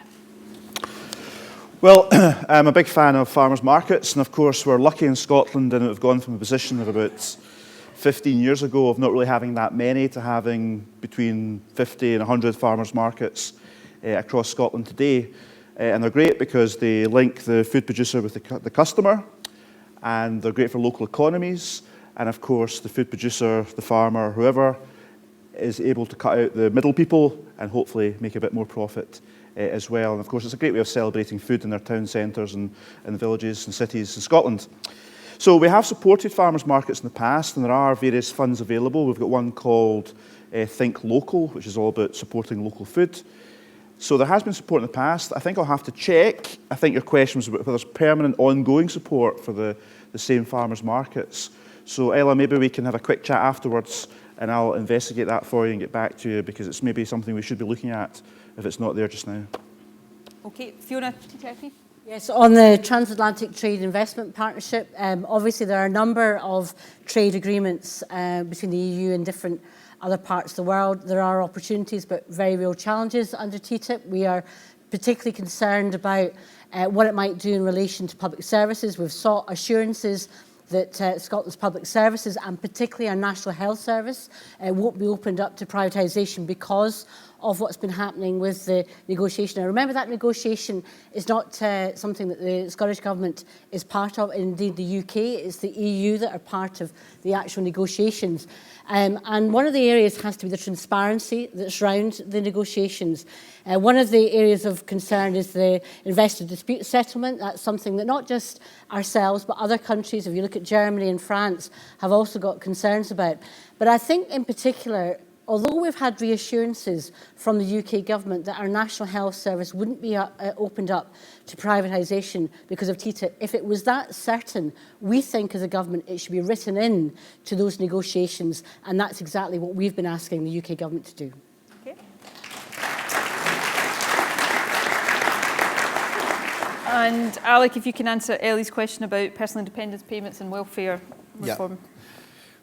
Well, I'm a big fan of farmers' markets, and of course we're lucky in Scotland and we've gone from a position of about 15 years ago of not really having that many to having between 50 and 100 farmers' markets across Scotland today. And they're great because they link the food producer with the customer, and they're great for local economies, and of course the food producer, the farmer, whoever, is able to cut out the middle people and hopefully make a bit more profit as well. And of course it's a great way of celebrating food in their town centres and villages and cities in Scotland. So we have supported farmers markets in the past, and there are various funds available. We've got one called Think Local, which is all about supporting local food. So there has been support in the past. I think I'll have to check. I think your question was about whether there's permanent ongoing support for the same farmers markets. So Ella, maybe we can have a quick chat afterwards and I'll investigate that for you and get back to you, because it's maybe something we should be looking at if it's not there just now. Okay, Fiona, TTIP? Yes, on the Transatlantic Trade and Investment Partnership, obviously there are a number of trade agreements between the EU and different other parts of the world. There are opportunities but very real challenges under TTIP. We are particularly concerned about what it might do in relation to public services. We've sought assurances that Scotland's public services, and particularly our National Health Service, won't be opened up to privatisation because of what's been happening with the negotiation. Now, remember that negotiation is not something that the Scottish Government is part of, indeed the UK, it's the EU that are part of the actual negotiations. And one of the areas has to be the transparency that's around the negotiations. One of the areas of concern is the investor dispute settlement. That's something that not just ourselves, but other countries, if you look at Germany and France, have also got concerns about. But I think in particular, although we've had reassurances from the UK government that our National Health Service wouldn't be opened up to privatisation because of TTIP, if it was that certain, we think as a government it should be written in to those negotiations, and that's exactly what we've been asking the UK government to do. Okay. And Alec, if you can answer Ellie's question about personal independence payments and welfare reform. Yeah.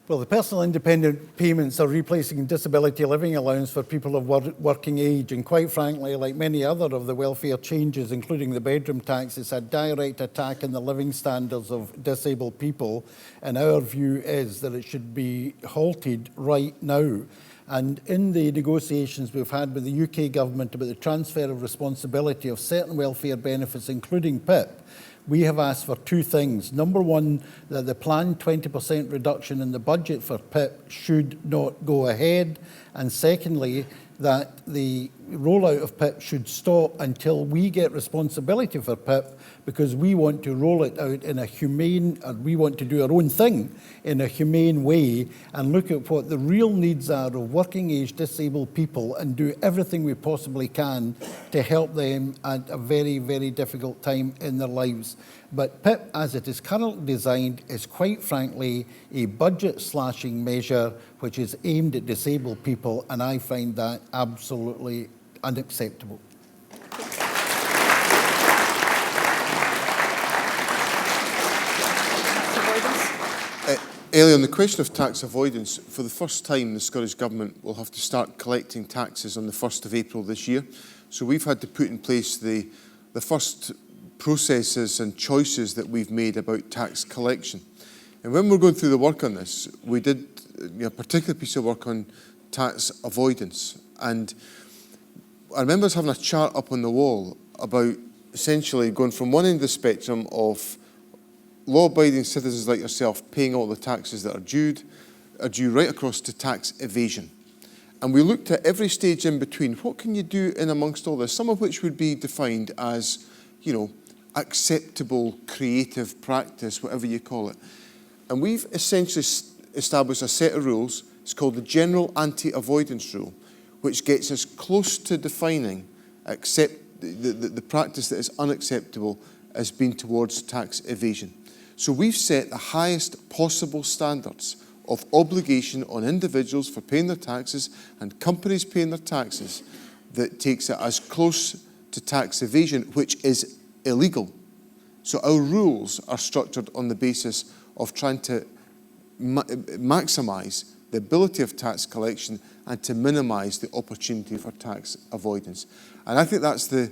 Well, the personal independent payments are replacing disability living allowance for people of working age, and quite frankly, like many other of the welfare changes, including the bedroom tax, it's a direct attack on the living standards of disabled people, and our view is that it should be halted right now. And in the negotiations we've had with the UK government about the transfer of responsibility of certain welfare benefits, including PIP, we have asked for two things. Number one, that the planned 20% reduction in the budget for PIP should not go ahead. And secondly, that the rollout of PIP should stop until we get responsibility for PIP, because we want to roll it out in a humane, and we want to do our own thing in a humane way and look at what the real needs are of working age disabled people and do everything we possibly can to help them at a very, very difficult time in their lives. But PIP, as it is currently designed, is quite frankly a budget slashing measure which is aimed at disabled people, and I find that absolutely unacceptable. Ellie, on the question of tax avoidance, for the first time the Scottish Government will have to start collecting taxes on the 1st of April this year. So we've had to put in place the first processes and choices that we've made about tax collection. And when we're going through the work on this, we did a particular piece of work on tax avoidance. And I remember us having a chart up on the wall about essentially going from one end of the spectrum of law-abiding citizens like yourself paying all the taxes that are due right across to tax evasion. And we looked at every stage in between. What can you do in amongst all this? Some of which would be defined as, you know, acceptable creative practice, whatever you call it. And we've essentially established a set of rules. It's called the General Anti-Avoidance Rule, which gets us close to defining the practice that is unacceptable has been towards tax evasion. So we've set the highest possible standards of obligation on individuals for paying their taxes and companies paying their taxes that takes it as close to tax evasion, which is illegal. So our rules are structured on the basis of trying to maximise the ability of tax collection and to minimise the opportunity for tax avoidance. And I think that's the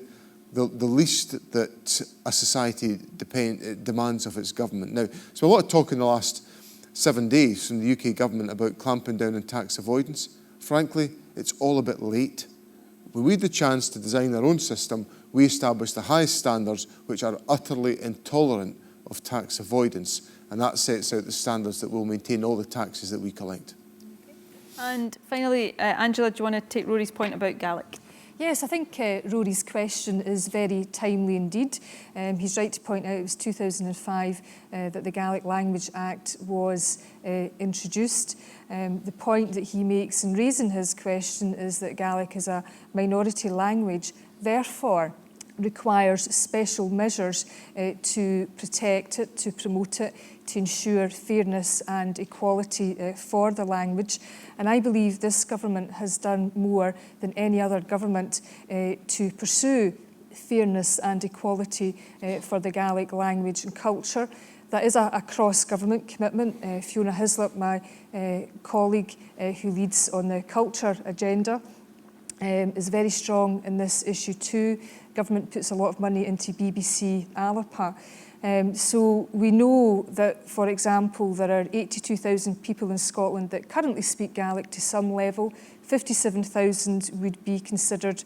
least that a society demands of its government. Now, there's been a lot of talk in the last 7 days from the UK government about clamping down on tax avoidance. Frankly, it's all a bit late. When we had the chance to design our own system, we established the highest standards which are utterly intolerant of tax avoidance, and that sets out the standards that will maintain all the taxes that we collect. And finally, Angela, do you want to take Rory's point about Gaelic? Yes, I think Rory's question is very timely indeed. He's right to point out it was 2005 that the Gaelic Language Act was introduced. The point that he makes in raising his question is that Gaelic is a minority language, therefore requires special measures to protect it, to promote it, to ensure fairness and equality for the language. And I believe this government has done more than any other government to pursue fairness and equality for the Gaelic language and culture. That is a cross-government commitment. Fiona Hislop, my colleague who leads on the culture agenda, is very strong in this issue too. Government puts a lot of money into BBC Alapa. So we know that, for example, there are 82,000 people in Scotland that currently speak Gaelic to some level. 57,000 would be considered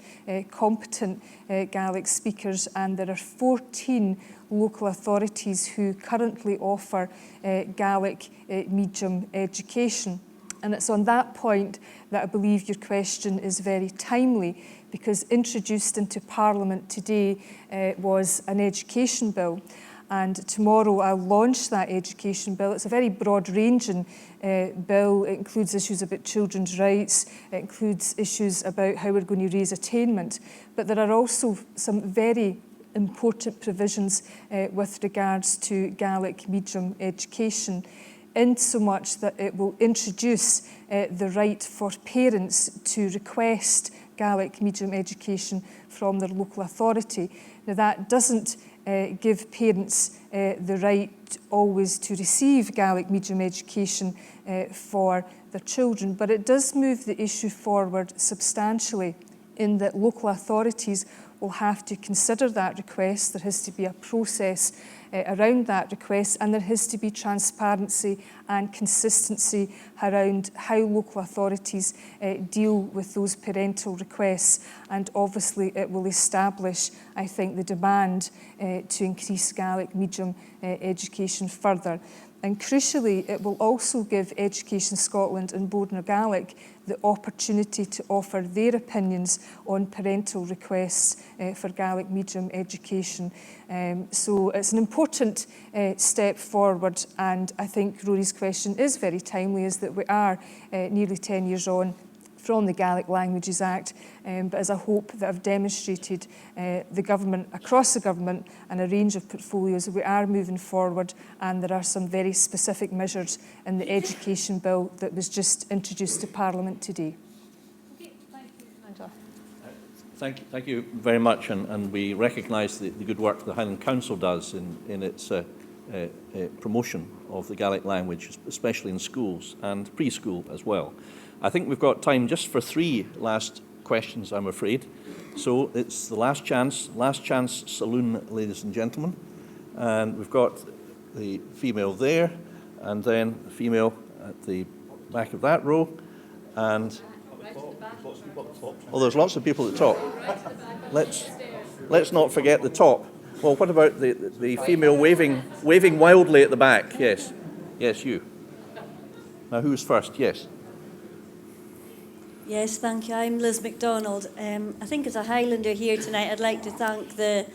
competent Gaelic speakers, and there are 14 local authorities who currently offer Gaelic medium education. And it's on that point that I believe your question is very timely, because introduced into Parliament today was an education bill. And tomorrow I'll launch that education bill. It's a very broad-ranging bill. It includes issues about children's rights. It includes issues about how we're going to raise attainment. But there are also some very important provisions with regards to Gaelic medium education, in so much that it will introduce the right for parents to request Gaelic medium education from their local authority. Now, that doesn't give parents the right always to receive Gaelic medium education for their children, but it does move the issue forward substantially, in that local authorities will have to consider that request. There has to be a process around that request, and there has to be transparency and consistency around how local authorities deal with those parental requests. And obviously it will establish, I think, the demand to increase Gaelic medium education further. And crucially, it will also give Education Scotland and Borden Gaelic the opportunity to offer their opinions on parental requests for Gaelic medium education. So it's an important step forward, and I think Rory's question is very timely, is that we are nearly 10 years on from the Gaelic Languages Act, but as I hope that I've demonstrated, the government, across the government, and a range of portfolios, we are moving forward, and there are some very specific measures in the education bill that was just introduced to Parliament today. Okay, thank you, Angela. Thank you very much, and we recognise the good work the Highland Council does in its promotion of the Gaelic language, especially in schools and preschool as well. I think we've got time just for 3 last questions, I'm afraid. So it's the last chance saloon, ladies and gentlemen. And we've got the female there, and then the female at the back of that row, and there's lots of people at the top. Let's not forget the top. Well, what about the female waving wildly at the back? Yes, you. Now, who's first? Yes. Yes, thank you. I'm Liz MacDonald. I think as a Highlander here tonight, I'd like to thank the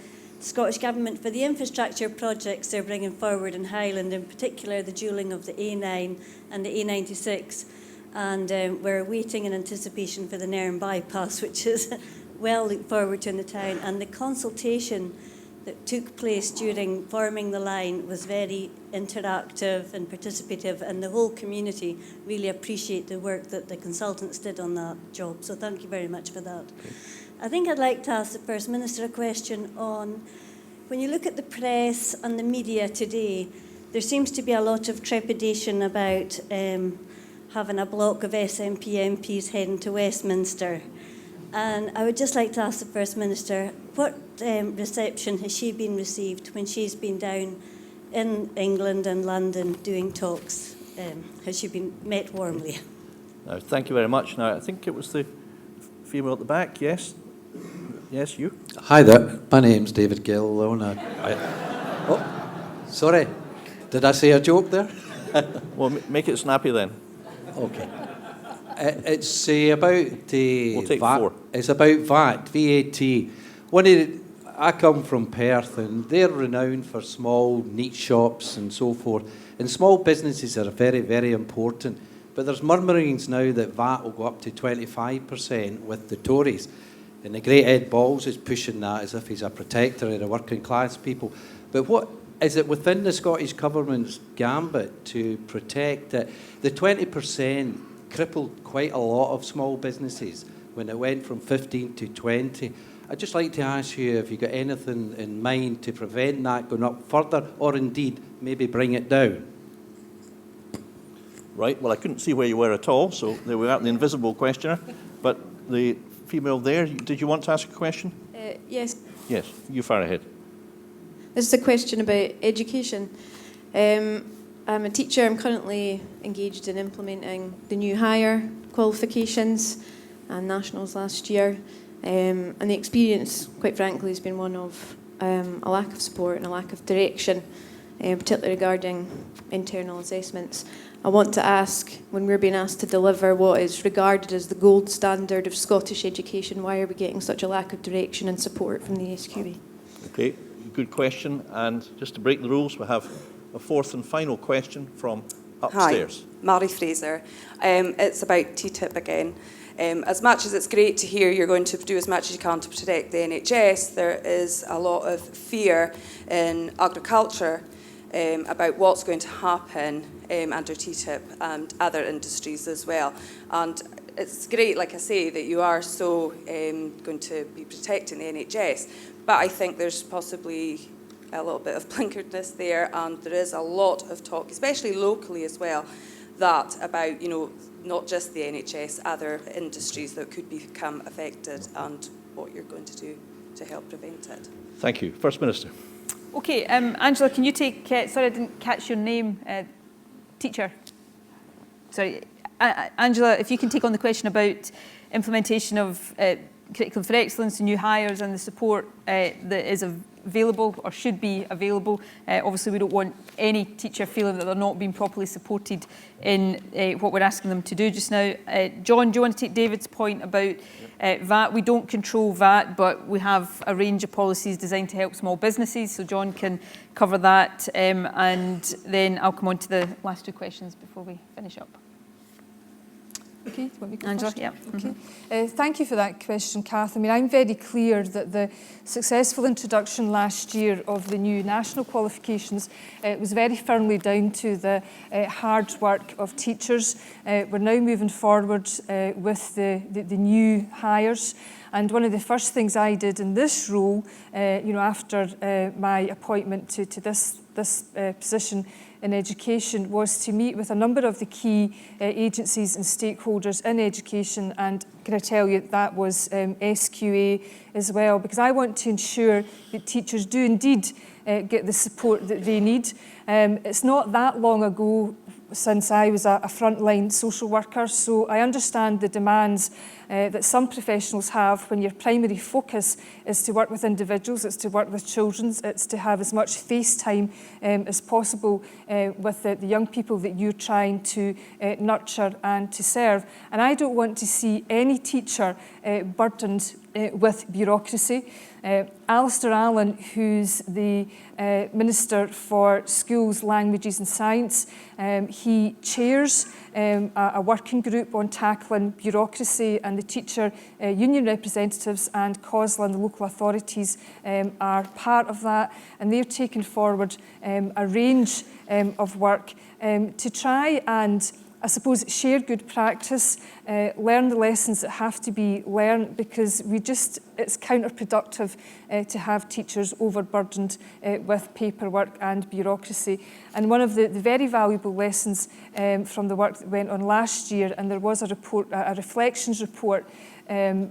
Scottish Government for the infrastructure projects they're bringing forward in Highland, in particular the dualling of the A9 and the A96. And we're waiting in anticipation for the Nairn bypass, which is well looked forward to in the town. And the consultation that took place during forming the line was very interactive and participative, and the whole community really appreciate the work that the consultants did on that job. So thank you very much for that. Okay. I think I'd like to ask the First Minister a question on, when you look at the press and the media today, there seems to be a lot of trepidation about having a block of SNP MPs heading to Westminster. And I would just like to ask the First Minister, what reception has she been received when she's been down in England and London doing talks? Has she been met warmly? No, thank you very much. Now, I think it was the female at the back, yes? Yes, you? Hi there, my name's David Gill. Oh, sorry, did I say a joke there? Well, make it snappy then. Okay. It's about we'll take VAT. 4. It's about VAT. I come from Perth, and they're renowned for small, neat shops and so forth. And small businesses are very, very important. But there's murmurings now that VAT will go up to 25% with the Tories. And the great Ed Balls is pushing that as if he's a protector of the working class people. But what is it within the Scottish Government's gambit to protect it? The 20% crippled quite a lot of small businesses when it went from 15 to 20. I'd just like to ask you if you've got anything in mind to prevent that going up further, or indeed maybe bring it down. Right, well, I couldn't see where you were at all, so there we are, the invisible questioner. But the female there, did you want to ask a question? Yes. Yes, you fire ahead. This is a question about education. I'm a teacher. I'm currently engaged in implementing the new higher qualifications and nationals last year. And the experience, quite frankly, has been one of a lack of support and a lack of direction, particularly regarding internal assessments. I want to ask, when we're being asked to deliver what is regarded as the gold standard of Scottish education, why are we getting such a lack of direction and support from the SQE? Okay, good question. And just to break the rules, we have a fourth and final question from upstairs. Hi, Mary Fraser. It's about TTIP again. As much as it's great to hear you're going to do as much as you can to protect the NHS, there is a lot of fear in agriculture about what's going to happen under TTIP and other industries as well. And it's great, like I say, that you are so going to be protecting the NHS, but I think there's possibly a little bit of blinkeredness there, and there is a lot of talk, especially locally as well, that about, you know, not just the NHS, other industries that could become affected, and what you're going to do to help prevent it. Thank you. First Minister. Okay, Angela, can you take, sorry I didn't catch your name, teacher. Sorry, Angela, if you can take on the question about implementation of Curriculum for Excellence, new hires and the support that is available or should be available. Obviously, we don't want any teacher feeling that they're not being properly supported in what we're asking them to do just now. John, do you want to take David's point about VAT? We don't control VAT, but we have a range of policies designed to help small businesses, so John can cover that, and then I'll come on to the last two questions before we finish up. Okay, want me to go Angela, first? yeah. Okay. Thank you for that question, Kath. I mean, I'm very clear that the successful introduction last year of the new national qualifications was very firmly down to the hard work of teachers. We're now moving forward with the new hires. And one of the first things I did in this role, after my appointment to this position in education, was to meet with a number of the key agencies and stakeholders in education, and can I tell you that was SQA as well, because I want to ensure that teachers do indeed get the support that they need. It's not that long ago since I was a frontline social worker, so I understand the demands that some professionals have when your primary focus is to work with individuals, it's to work with children, it's to have as much face time as possible with the young people that you're trying to nurture and to serve. And I don't want to see any teacher burdened with bureaucracy. Alistair Allen, who's the Minister for Schools, Languages and Science, he chairs a working group on tackling bureaucracy and and the teacher union representatives and COSLA and the local authorities are part of that, and they're taken forward a range of work to try and, I suppose, share good practice, learn the lessons that have to be learned, because it's counterproductive to have teachers overburdened with paperwork and bureaucracy. And one of the very valuable lessons from the work that went on last year, and there was a report, a reflections report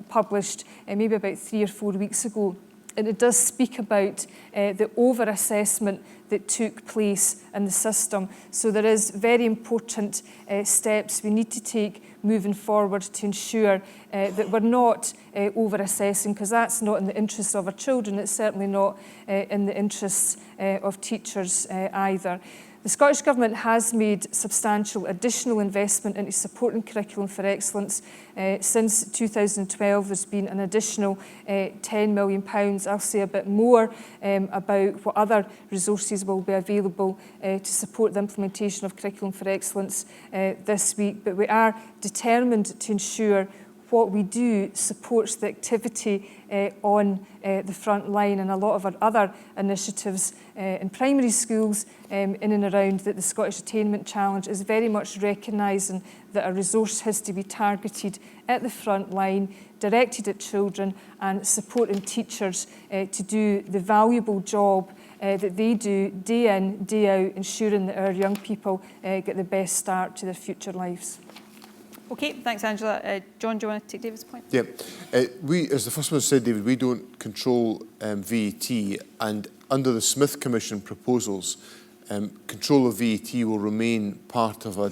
published maybe about 3 or 4 weeks ago, and it does speak about the over-assessment that took place in the system. So there is very important steps we need to take moving forward to ensure that we're not over-assessing, because that's not in the interests of our children. It's certainly not in the interests of teachers either. The Scottish Government has made substantial additional investment into supporting curriculum for excellence. Since 2012, there's been an additional £10 million. I'll say a bit more about what other resources will be available to support the implementation of curriculum for excellence this week. But we are determined to ensure what we do supports the activity on the front line, and a lot of our other initiatives in primary schools in and around the Scottish Attainment Challenge is very much recognising that a resource has to be targeted at the front line, directed at children, and supporting teachers to do the valuable job that they do day in, day out, ensuring that our young people get the best start to their future lives. Okay, thanks, Angela. John, do you want to take David's point? Yeah, we, as the First Minister said, David, we don't control VAT, and under the Smith Commission proposals, control of VAT will remain part of a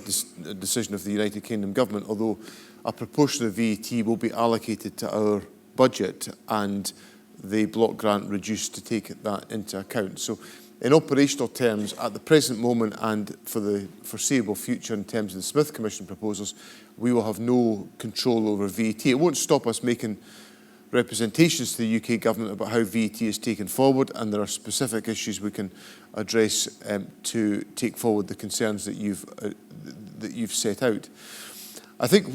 decision of the United Kingdom Government, although a proportion of VAT will be allocated to our budget and the block grant reduced to take that into account. So in operational terms, at the present moment and for the foreseeable future in terms of the Smith Commission proposals, we will have no control over VAT. It won't stop us making representations to the UK Government about how VAT is taken forward, and there are specific issues we can address to take forward the concerns that you've set out. I think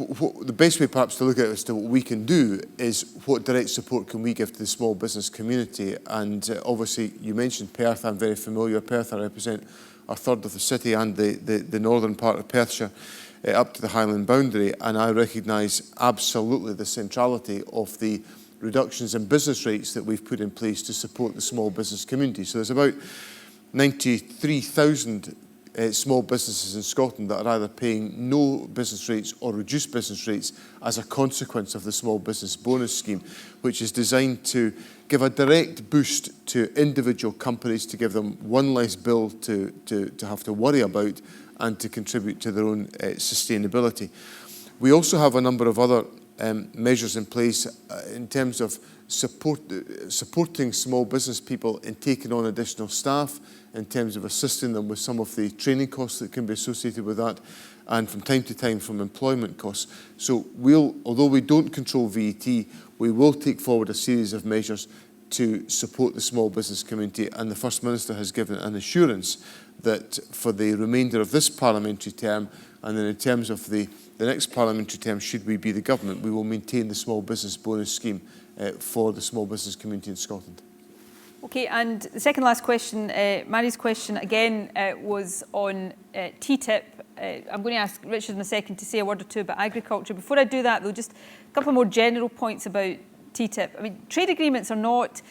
the best way perhaps to look at it as to what we can do is what direct support can we give to the small business community. And obviously you mentioned Perth. I'm very familiar. Perth, I represent a third of the city and the northern part of Perthshire up to the Highland boundary, and I recognise absolutely the centrality of the reductions in business rates that we've put in place to support the small business community. So there's about 93,000 small businesses in Scotland that are either paying no business rates or reduced business rates as a consequence of the small business bonus scheme, which is designed to give a direct boost to individual companies, to give them one less bill to have to worry about, and to contribute to their own sustainability. We also have a number of other measures in place in terms of supporting small business people in taking on additional staff, in terms of assisting them with some of the training costs that can be associated with that, and from time to time from employment costs. So although we don't control VAT, we will take forward a series of measures to support the small business community, and the First Minister has given an assurance that for the remainder of this parliamentary term, and then in terms of the next parliamentary term, should we be the government, we will maintain the small business bonus scheme for the small business community in Scotland. Okay, and the second last question, Mary's question again was on TTIP. I'm going to ask Richard in a second to say a word or two about agriculture. Before I do that, though, just a couple more general points about TTIP. I mean, trade agreements are not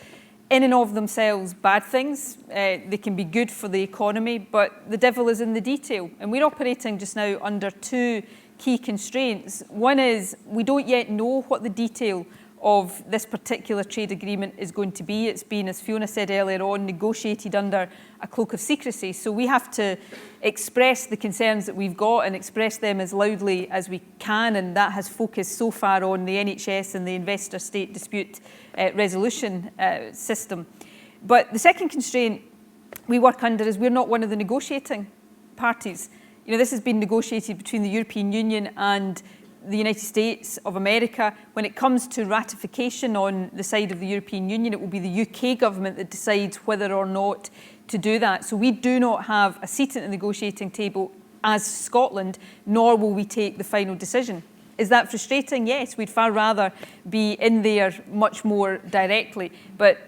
in and of themselves bad things. They can be good for the economy, but the devil is in the detail. And we're operating just now under two key constraints. One is we don't yet know what the detail of this particular trade agreement is going to be. It's been, as Fiona said earlier on, negotiated under a cloak of secrecy. So we have to express the concerns that we've got and express them as loudly as we can, and that has focused so far on the NHS and the investor-state dispute resolution system. But the second constraint we work under is we're not one of the negotiating parties. You know, this has been negotiated between the European Union and the United States of America. When it comes to ratification on the side of the European Union, it will be the UK government that decides whether or not to do that. So we do not have a seat at the negotiating table as Scotland, nor will we take the final decision. Is that frustrating? Yes, we'd far rather be in there much more directly. But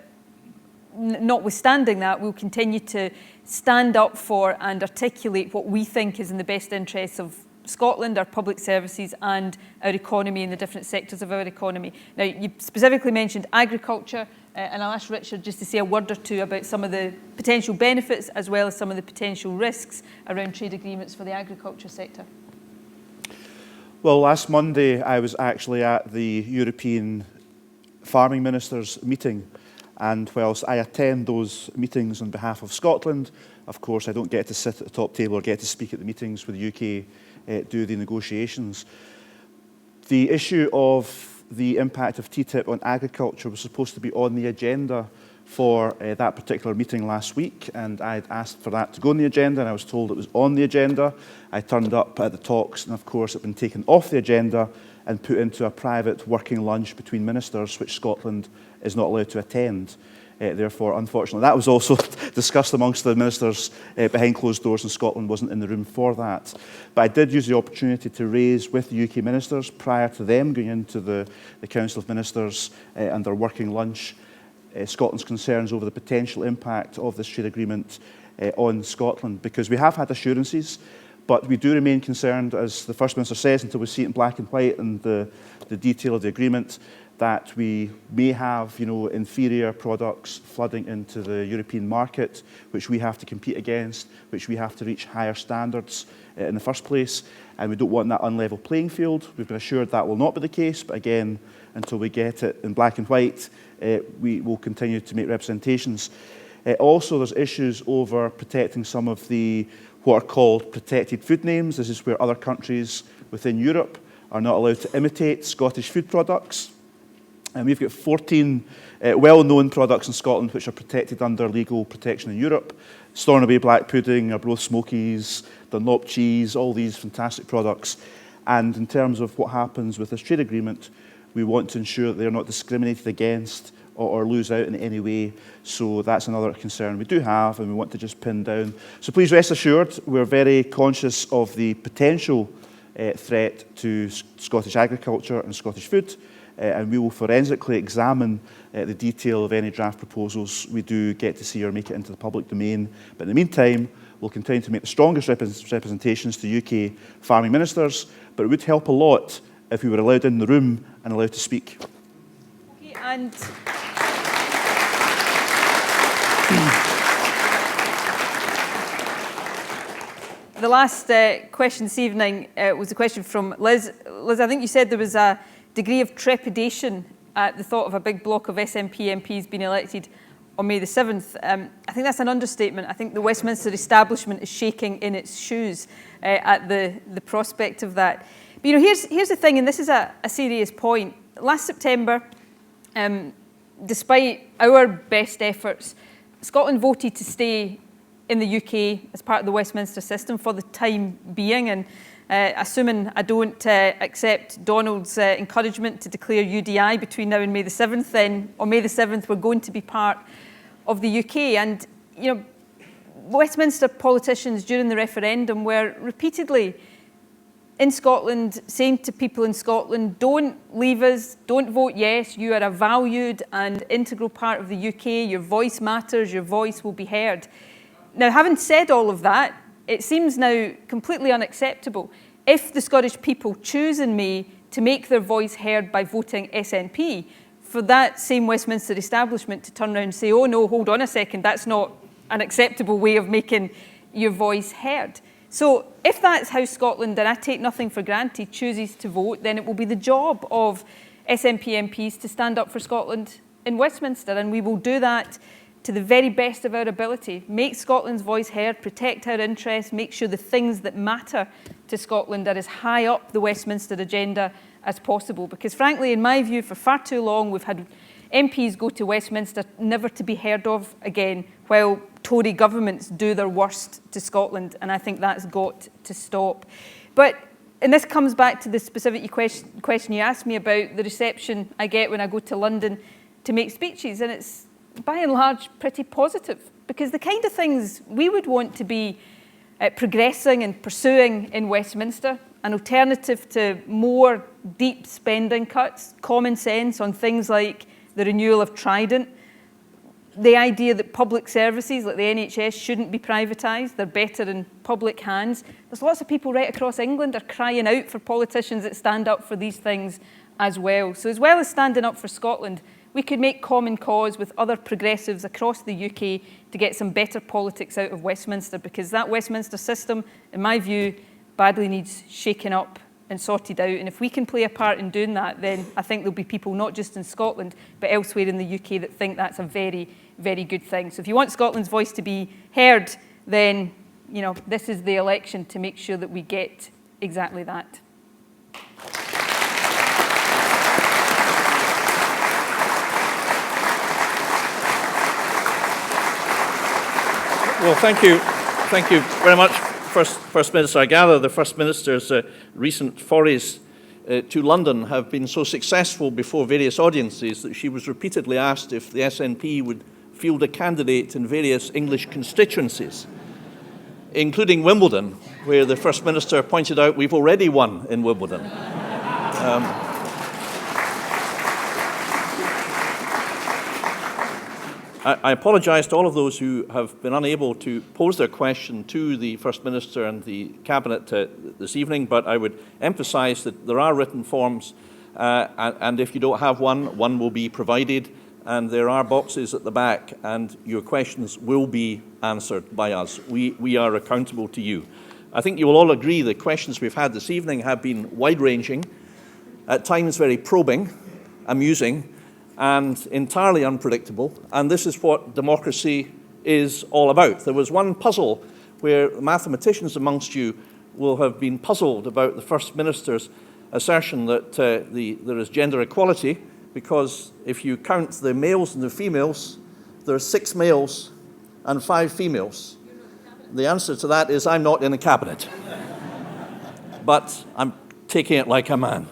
notwithstanding that, we'll continue to stand up for and articulate what we think is in the best interests of Scotland, our public services and our economy and the different sectors of our economy. Now, you specifically mentioned agriculture, and I'll ask Richard just to say a word or two about some of the potential benefits as well as some of the potential risks around trade agreements for the agriculture sector. Well, last Monday I was actually at the European Farming Ministers meeting, and whilst I attend those meetings on behalf of Scotland, of course I don't get to sit at the top table or get to speak at the meetings where the UK do the negotiations. The issue of the impact of TTIP on agriculture was supposed to be on the agenda for that particular meeting last week, and I'd asked for that to go on the agenda, and I was told it was on the agenda. I turned up at the talks, and of course it had been taken off the agenda and put into a private working lunch between ministers, which Scotland is not allowed to attend. Therefore, unfortunately, that was also discussed amongst the ministers behind closed doors, and Scotland wasn't in the room for that. But I did use the opportunity to raise with the UK ministers, prior to them going into the Council of Ministers and their working lunch, Scotland's concerns over the potential impact of this trade agreement on Scotland, because we have had assurances, but we do remain concerned, as the First Minister says, until we see it in black and white and the detail of the agreement, that we may have, inferior products flooding into the European market, which we have to compete against, which we have to reach higher standards in the first place, and we don't want that unlevel playing field. We've been assured that will not be the case, but again, until we get it in black and white, we will continue to make representations. Also, there's issues over protecting some of what are called protected food names. This is where other countries within Europe are not allowed to imitate Scottish food products. And we've got 14 well-known products in Scotland which are protected under legal protection in Europe. Stornoway Black Pudding, Arbroath Smokies, Dunlop Cheese, all these fantastic products. And in terms of what happens with this trade agreement, we want to ensure that they're not discriminated against or lose out in any way. So that's another concern we do have, and we want to just pin down. So please rest assured, we're very conscious of the potential threat to Scottish agriculture and Scottish food. And we will forensically examine the detail of any draft proposals we do get to see or make it into the public domain. But in the meantime, we'll continue to make the strongest representations to UK farming ministers, but it would help a lot if we were allowed in the room and allowed to speak. Okay, and the last question this evening was a question from Liz. Liz, I think you said there was a degree of trepidation at the thought of a big block of SNP MPs being elected on May the 7th. I think that's an understatement. I think the Westminster establishment is shaking in its shoes at the prospect of that. But here's the thing, and this is a serious point. Last September, despite our best efforts, Scotland voted to stay in the UK as part of the Westminster system for the time being, and assuming I don't accept Donald's encouragement to declare UDI between now and May the 7th, then on May the 7th we're going to be part of the UK. And Westminster politicians during the referendum were repeatedly in Scotland saying to people in Scotland, don't leave us, don't vote yes, you are a valued and integral part of the UK, your voice matters, your voice will be heard. Now, having said all of that, it seems now completely unacceptable if the Scottish people choose in May to make their voice heard by voting SNP, for that same Westminster establishment to turn around and say, oh no, hold on a second, that's not an acceptable way of making your voice heard. So if that's how Scotland, and I take nothing for granted, chooses to vote, then it will be the job of SNP MPs to stand up for Scotland in Westminster, and we will do that to the very best of our ability, make Scotland's voice heard, protect our interests, make sure the things that matter to Scotland are as high up the Westminster agenda as possible. Because frankly, in my view, for far too long, we've had MPs go to Westminster never to be heard of again, while Tory governments do their worst to Scotland, and I think that's got to stop. And this comes back to the specific question you asked me about the reception I get when I go to London to make speeches, and it's by and large pretty positive, because the kind of things we would want to be progressing and pursuing in Westminster an alternative to more deep spending cuts, common sense on things like the renewal of Trident, the idea that public services like the NHS shouldn't be privatised, they're better in public hands. There's lots of people right across England are crying out for politicians that stand up for these things as well. So as well as standing up for Scotland, we could make common cause with other progressives across the UK to get some better politics out of Westminster, because that Westminster system, in my view, badly needs shaken up and sorted out. And if we can play a part in doing that, then I think there'll be people not just in Scotland, but elsewhere in the UK that think that's a very, very good thing. So if you want Scotland's voice to be heard, then this is the election to make sure that we get exactly that. Well, thank you very much, First Minister. I gather the First Minister's recent forays to London have been so successful before various audiences that she was repeatedly asked if the SNP would field a candidate in various English constituencies, including Wimbledon, where the First Minister pointed out we've already won in Wimbledon. I apologise to all of those who have been unable to pose their question to the First Minister and the Cabinet this evening, but I would emphasise that there are written forms, and if you don't have one will be provided, and there are boxes at the back, and your questions will be answered by us. We are accountable to you. I think you will all agree the questions we've had this evening have been wide-ranging, at times very probing, amusing, and entirely unpredictable, and this is what democracy is all about. There was one puzzle where mathematicians amongst you will have been puzzled about the First Minister's assertion that there is gender equality, because if you count the males and the females, there are 6 males and 5 females. The answer to that is I'm not in the Cabinet, but I'm taking it like a man.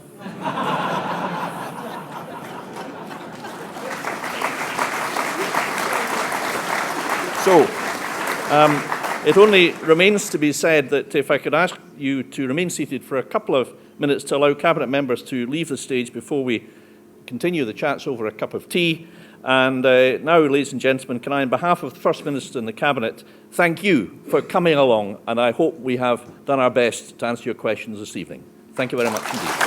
So, it only remains to be said that if I could ask you to remain seated for a couple of minutes to allow Cabinet members to leave the stage before we continue the chats over a cup of tea. And now, ladies and gentlemen, can I, on behalf of the First Minister and the Cabinet, thank you for coming along, and I hope we have done our best to answer your questions this evening. Thank you very much indeed.